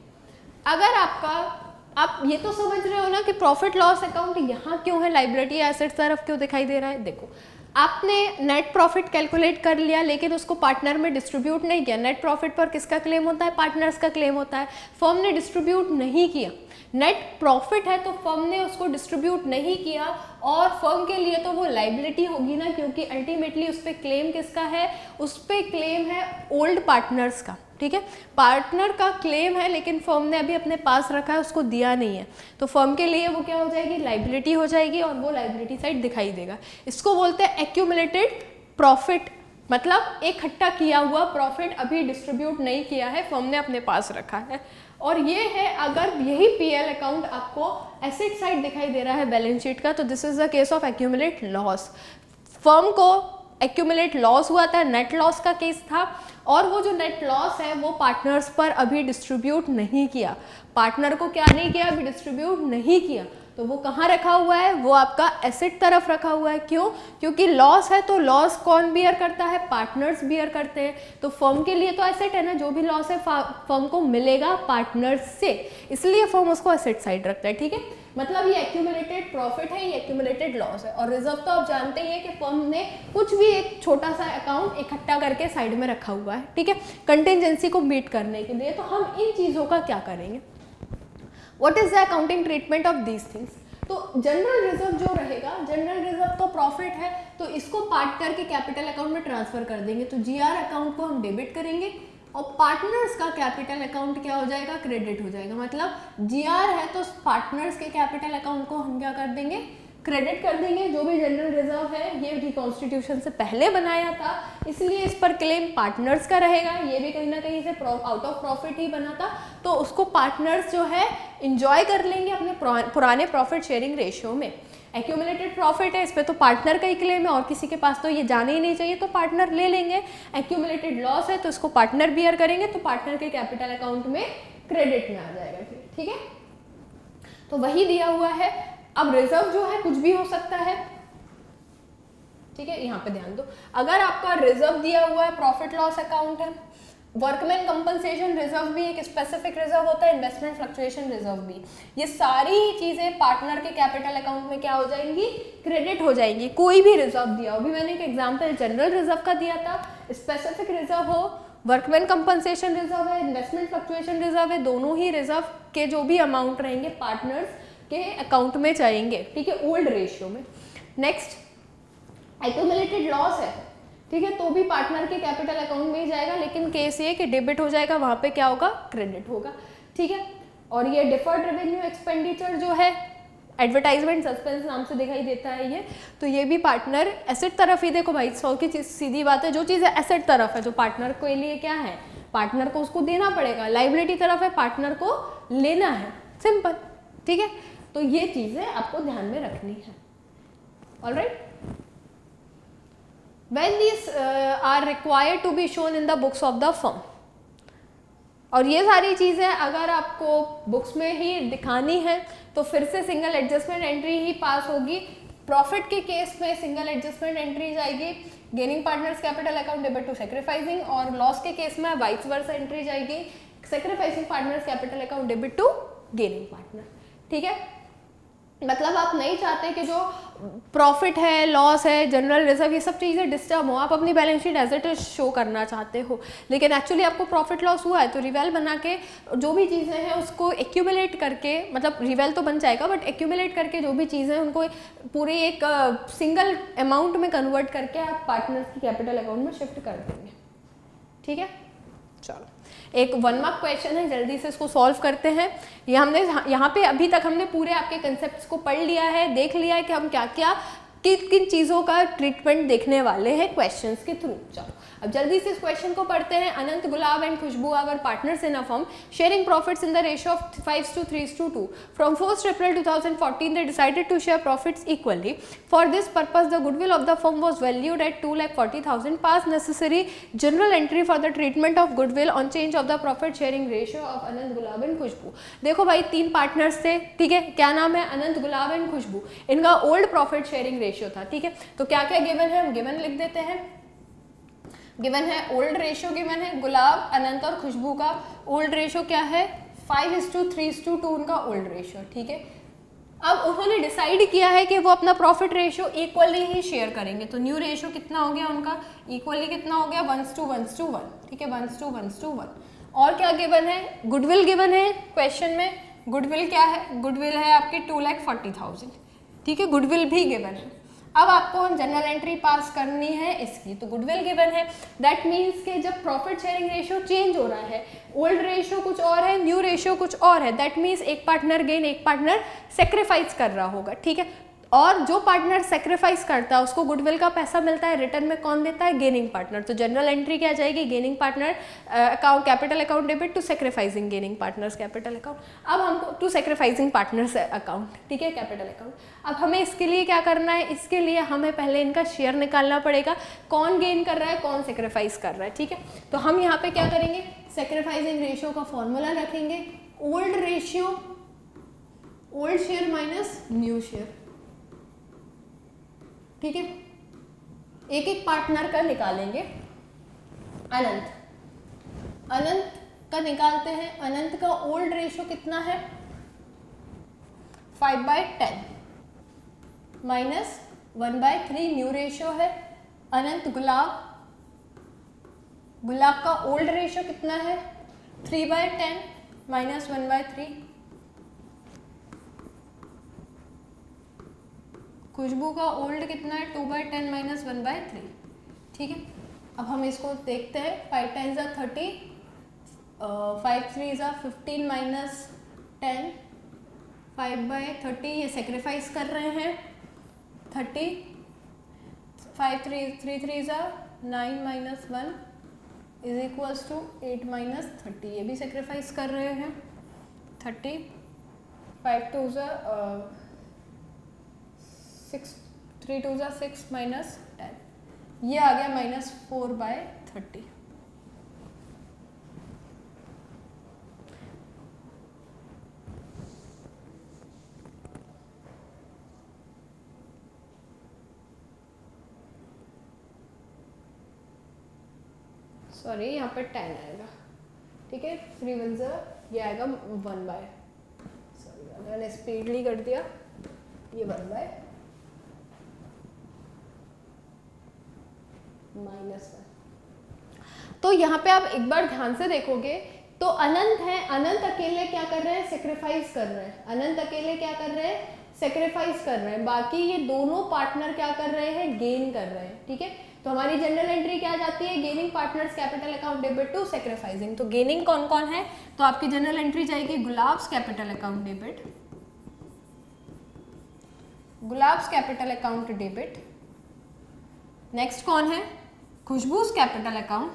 अगर आप ये तो समझ रहे हो ना कि प्रॉफिट लॉस अकाउंट यहाँ क्यों है, लाइबिलिटी या एसेट्स तरफ क्यों दिखाई दे रहा है। देखो, आपने नेट प्रॉफिट कैलकुलेट कर लिया, लेकिन उसको पार्टनर में डिस्ट्रीब्यूट नहीं किया। नेट प्रॉफिट पर किसका क्लेम होता है, पार्टनर्स का क्लेम होता है। फर्म ने डिस्ट्रीब्यूट नहीं किया, नेट प्रॉफिट है तो फर्म ने उसको डिस्ट्रीब्यूट नहीं किया, और फर्म के लिए तो वो लाइबिलिटी होगी ना, क्योंकि अल्टीमेटली उस पर क्लेम किसका है, उस पर क्लेम है ओल्ड पार्टनर्स का, ठीक है। पार्टनर का क्लेम है लेकिन फर्म ने अभी अपने पास रखा है, उसको दिया नहीं है, तो फर्म के लिए वो क्या हो जाएगी, लाइबिलिटी हो जाएगी, और वो लाइबिलिटी साइड दिखाई देगा। इसको बोलते हैं एक्यूमुलेटेड प्रॉफिट, मतलब इकट्ठा किया हुआ प्रॉफिट अभी डिस्ट्रीब्यूट नहीं किया है, फर्म ने अपने पास रखा है। और ये है, अगर यही पीएल अकाउंट आपको एसेट साइड दिखाई दे रहा है बैलेंस शीट का, तो this is the case of accumulate loss. Firm को एक्यूमुलेट लॉस हुआ था, नेट लॉस का केस था, और वो जो नेट लॉस है वो पार्टनर्स पर अभी डिस्ट्रीब्यूट नहीं किया, पार्टनर को क्या नहीं किया, अभी डिस्ट्रीब्यूट नहीं किया, तो वो कहाँ रखा हुआ है, वो आपका एसेट तरफ रखा हुआ है। क्यों, क्योंकि लॉस है तो लॉस कौन बियर करता है, पार्टनर्स बियर करते हैं, तो फर्म के लिए तो एसेट है ना, जो भी लॉस है फर्म को मिलेगा पार्टनर्स से, इसलिए फर्म उसको एसेट साइड रखता है, ठीक है। मतलब ये एक्यूमुलेटेड प्रॉफिट है, ये एक्यूमुलेटेड लॉस है। और रिजर्व तो आप जानते ही है कि फर्म ने कुछ भी एक छोटा सा अकाउंट इकट्ठा करके साइड में रखा हुआ है, ठीक है, कंटिजेंसी को मीट करने के लिए। तो हम इन चीज़ों का क्या करेंगे, what is the accounting treatment of these things. तो जनरल रिजर्व जो रहेगा, जनरल रिजर्व तो प्रॉफिट है, तो इसको पार्टनर के कैपिटल अकाउंट में ट्रांसफर कर देंगे, तो जीआर अकाउंट को हम डेबिट करेंगे, और पार्टनर्स का कैपिटल अकाउंट क्या हो जाएगा, क्रेडिट हो जाएगा। मतलब जीआर है तो पार्टनर्स के कैपिटल अकाउंट को हम क्या कर देंगे, क्रेडिट कर देंगे। जो भी जनरल रिजर्व है ये रिकॉन्स्टिट्यूशन से पहले बनाया था, इसलिए इस पर क्लेम पार्टनर्स का रहेगा, ये भी कहीं ना कहीं से आउट ऑफ प्रॉफिट ही बना था, तो उसको पार्टनर्स जो है इंजॉय कर लेंगे अपने पुराने प्रॉफिट शेयरिंग रेशियो में। एक्यूमुलेटेड प्रॉफिट है, इस पे तो पार्टनर का ही क्लेम है और किसी के पास तो ये जाने ही नहीं चाहिए, तो पार्टनर ले लेंगे। एक्यूमुलेटेड लॉस है तो इसको पार्टनर बियर करेंगे, तो पार्टनर के कैपिटल अकाउंट में क्रेडिट में आ जाएगा। ठीक है, तो वही दिया हुआ है। अब रिजर्व जो है कुछ भी हो सकता है, ठीक है, यहाँ पे ध्यान दो। अगर आपका रिजर्व दिया हुआ है प्रॉफिट लॉस अकाउंट है, वर्कमैन कंपनसेशन रिजर्व भी एक स्पेसिफिक रिजर्व होता है, इन्वेस्टमेंट फ्लक्चुएशन रिजर्व भी, ये सारी ही चीजें पार्टनर के कैपिटल अकाउंट में क्या हो जाएंगी, क्रेडिट हो जाएंगी। कोई भी रिजर्व दिया हो, अभी मैंने एक एग्जांपल जनरल रिजर्व का दिया था, स्पेसिफिक रिजर्व हो, वर्कमैन कंपनसेशन रिजर्व है, इन्वेस्टमेंट फ्लक्चुएशन रिजर्व है, दोनों ही रिजर्व के जो भी अमाउंट रहेंगे पार्टनर्स के अकाउंट में जाएंगे। ठीक है, ओल्ड रेशियो में। नेक्स्ट एक्यूमुलेटेड लॉस है, ठीक है, तो भी पार्टनर के कैपिटल अकाउंट में ही जाएगा, लेकिन केस ये कि डेबिट हो जाएगा, वहां पे क्या होगा, क्रेडिट होगा। ठीक है, और ये डिफर्ड रेवेन्यू एक्सपेंडिचर जो है, एडवर्टाइजमेंट सस्पेंस नाम से दिखाई देता है ये, तो ये भी पार्टनर एसेट तरफ ही, देखो भाई 100 की सीधी बात है, जो चीज़ एसेट तरफ है, जो पार्टनर के लिए क्या है, पार्टनर को उसको देना पड़ेगा, लाइबिलिटी तरफ है, पार्टनर को लेना है, सिंपल। ठीक है, तो ये चीज़ें आपको ध्यान में रखनी है। Alright, when these are required to be shown in the books of the firm, और ये सारी चीज़ें अगर आपको बुक्स में ही दिखानी है तो फिर से सिंगल एडजस्टमेंट एंट्री ही पास होगी। प्रॉफिट के केस में सिंगल एडजस्टमेंट एंट्री जाएगी, gaining partners capital account debit to sacrificing, और लॉस के केस में वाइस वर्सा एंट्री जाएगी, sacrificing partners capital account debit to gaining partner. ठीक है, मतलब आप नहीं चाहते कि जो प्रॉफिट है, लॉस है, जनरल रिजर्व, ये सब चीज़ें डिस्टर्ब हो, आप अपनी balance sheet as it is show करना चाहते हो, लेकिन एक्चुअली आपको प्रॉफिट लॉस हुआ है तो रिवेल बना के जो भी चीज़ें हैं उसको एक्यूमुलेट करके, मतलब रिवेल तो बन जाएगा बट एक्यूमुलेट करके जो भी चीज़ें हैं उनको पूरी एक सिंगल अमाउंट में कन्वर्ट करके आप पार्टनर्स की कैपिटल अकाउंट में शिफ्ट कर देंगे। ठीक है, चलो एक 1 मार्क क्वेश्चन है, जल्दी से इसको सॉल्व करते हैं। ये हमने यहाँ पे अभी तक हमने पूरे आपके कंसेप्ट्स को पढ़ लिया है, देख लिया है कि हम क्या क्या किन किन चीज़ों का ट्रीटमेंट देखने वाले हैं क्वेश्चंस के थ्रू। चलो अब जल्दी से इस क्वेश्चन को पढ़ते हैं। Anant, Gulab and Khushboo our partners in a firm sharing profits in the ratio of 5:3:2 from 1st April 2014 they decided to share profits equally. For this purpose the goodwill of the firm was valued at 2,40,000. Pass necessary journal entry for the treatment of goodwill on change of the profit sharing ratio of Anant, Gulab and Khushboo. देखो भाई 3 partners थे, ठीक है, क्या नाम है, अनंत, Gulab and खुशबू। इनका old profit sharing ratio था। ठीक है, तो क्या क्या गिवन है, हम गिवन लिख देते हैं। गिवन है ओल्ड रेशियो, गिवन है गुलाब, अनंत और खुशबू का ओल्ड रेशियो क्या है, 5:3:2 उनका ओल्ड रेशियो। ठीक है, अब उन्होंने डिसाइड किया है कि वो अपना प्रॉफिट रेशियो इक्वली ही शेयर करेंगे, तो न्यू रेशियो कितना हो गया उनका, इक्वली कितना हो गया, 1:1:1। ठीक है, 1:1:1। और क्या गिवन है, गुडविल गिवन है क्वेश्चन में। गुडविल क्या है, गुडविल है आपके 2,40,000। ठीक है, गुडविल भी गिवन है। अब आपको हम जनरल एंट्री पास करनी है इसकी, तो गुडविल गिवन है, दैट मीन्स कि जब प्रॉफिट शेयरिंग रेशियो चेंज हो रहा है, ओल्ड रेशियो कुछ और है, न्यू रेशियो कुछ और है, दैट मीन्स एक पार्टनर गेन, एक पार्टनर सेक्रीफाइस कर रहा होगा। ठीक है, और जो पार्टनर सेक्रीफाइस करता है उसको गुडविल का पैसा मिलता है, रिटर्न में कौन देता है, गेनिंग पार्टनर। तो जनरल एंट्री क्या जाएगी, gaining partner account capital account debit to sacrificing gaining partners capital account. अब हमको टू सेक्रीफाइसिंग पार्टनर्स अकाउंट, ठीक है, कैपिटल अकाउंट। अब हमें इसके लिए क्या करना है, इसके लिए हमें पहले इनका शेयर निकालना पड़ेगा, कौन गेन कर रहा है, कौन सेक्रीफाइस कर रहा है। ठीक है, तो हम यहाँ पे क्या करेंगे, सेक्रीफाइसिंग रेशियो का फॉर्मूला रखेंगे, old ratio, old share minus new share. ठीक है, एक एक पार्टनर का निकालेंगे। अनंत, अनंत का निकालते हैं। अनंत का ओल्ड रेशियो कितना है, 5/10 माइनस 1/3 न्यू रेशियो है। अनंत, गुलाब, गुलाब का ओल्ड रेशियो कितना है, 3/10 माइनस 1/3। खुशबू का ओल्ड कितना है, 2/10 माइनस 1/3। ठीक है, अब हम इसको देखते हैं, 5 times 30, 5 3 15 माइनस 10, 5/30 ये सेक्रीफाइस कर रहे हैं, 30, 5 3 3 9 minus 1 is equals to 8 minus 30, ये भी सेक्रीफाइस कर रहे हैं, 30, 5 2 6 3 2 जा 6 माइनस 10, ये आ गया -4/30। सॉरी यहाँ पर 10 आएगा, ठीक है। 3 1 जा ये आएगा 1/, सॉरी मैंने स्पीडली कर दिया, ये 1/-1। तो यहाँ पे आप एक बार ध्यान से देखोगे तो अनंत है, अनंत अकेले क्या कर रहे हैं, सेक्रीफाइस कर रहे हैं, अनंत अकेले क्या कर रहे हैं, सेक्रीफाइस कर रहे हैं। बाकी ये दोनों पार्टनर क्या कर रहे हैं, गेन कर रहे हैं, ठीक है। तो हमारी जनरल एंट्री क्या जाती है, gaining partners capital account debit to sacrificing. तो गेनिंग कौन कौन है, तो आपकी जनरल एंट्री जाएगी Gulab's capital account debit, Gulab's capital account debit. Next कौन है, Khushboo's capital account,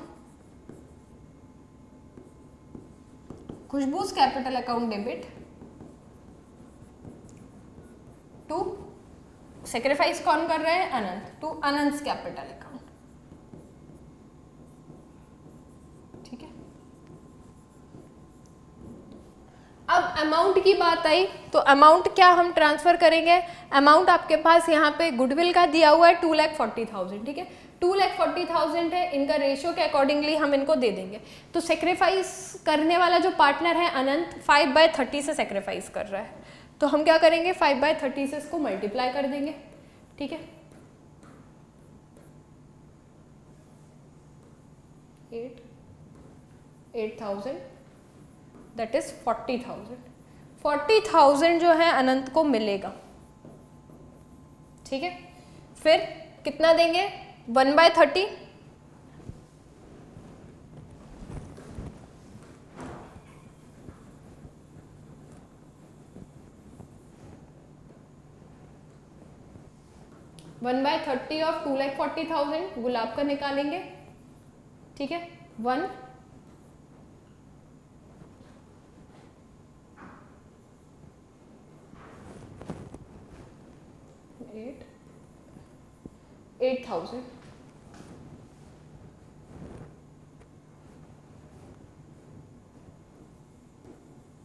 Khushboo's capital account debit to sacrifice कौन कर रहे हैं, Anant, to Anant capital account, ठीक है। अब अमाउंट की बात आई तो अमाउंट क्या हम ट्रांसफर करेंगे, अमाउंट आपके पास यहाँ पे गुडविल का दिया हुआ है 2,40,000, ठीक है। 2,40,000 है, इनका रेशियो के अकॉर्डिंगली हम इनको दे देंगे। तो सेक्रीफाइस करने वाला जो पार्टनर है अनंत 5/30 से सेक्रीफाइस कर रहा है, तो हम क्या करेंगे 5/30 से इसको मल्टीप्लाई कर देंगे, ठीक है। 8,000 दैट इज 40,000, 40,000 जो है अनंत को मिलेगा, ठीक है। फिर कितना देंगे 1/30, वन बाय 30 ऑफ 2,40,000 गुलाब का निकालेंगे, ठीक है। 1 8,000,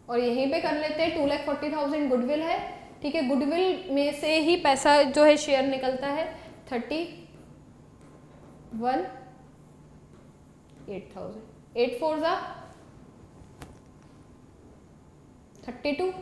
और यहीं पे कर लेते हैं 2,40,000 गुडविल है, ठीक है। गुडविल में से ही पैसा जो है शेयर निकलता है 31 8,000, 8 4 जा 32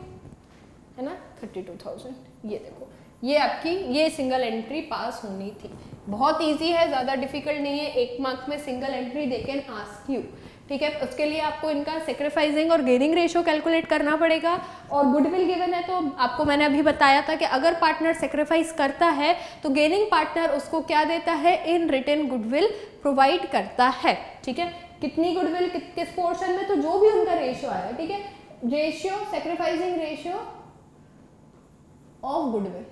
है ना, 32,000। ये देखो ये आपकी ये सिंगल एंट्री पास होनी थी, बहुत इजी है, ज़्यादा डिफिकल्ट नहीं है। 1 मार्क में single entry they can ask you, ठीक है। उसके लिए आपको इनका सेक्रीफाइसिंग और गेनिंग रेशियो कैलकुलेट करना पड़ेगा। और गुडविल गिवन है तो आपको मैंने अभी बताया था कि अगर पार्टनर सेक्रीफाइस करता है तो गेनिंग पार्टनर उसको क्या देता है, इन रिटर्न गुडविल प्रोवाइड करता है, ठीक है। कितनी गुडविल किस पोर्शन में, तो जो भी उनका रेशियो आया, ठीक है। Ratio sacrificing ratio of goodwill,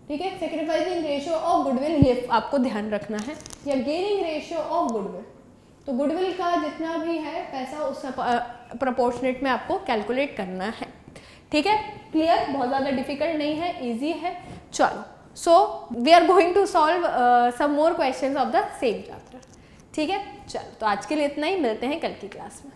ठीक है। सेक्रीफाइसिंग रेशियो ऑफ गुडविल ये आपको ध्यान रखना है, या गेनिंग रेशियो ऑफ गुडविल। तो गुडविल का जितना भी है पैसा उस प्रोपोर्शनेट में आपको कैलकुलेट करना है, ठीक है। क्लियर, बहुत ज़्यादा डिफिकल्ट नहीं है, इजी है। चलो, so we are going to solve some more questions of the same chapter, ठीक है। चलो, तो आज के लिए इतना ही, मिलते हैं कल की क्लास में।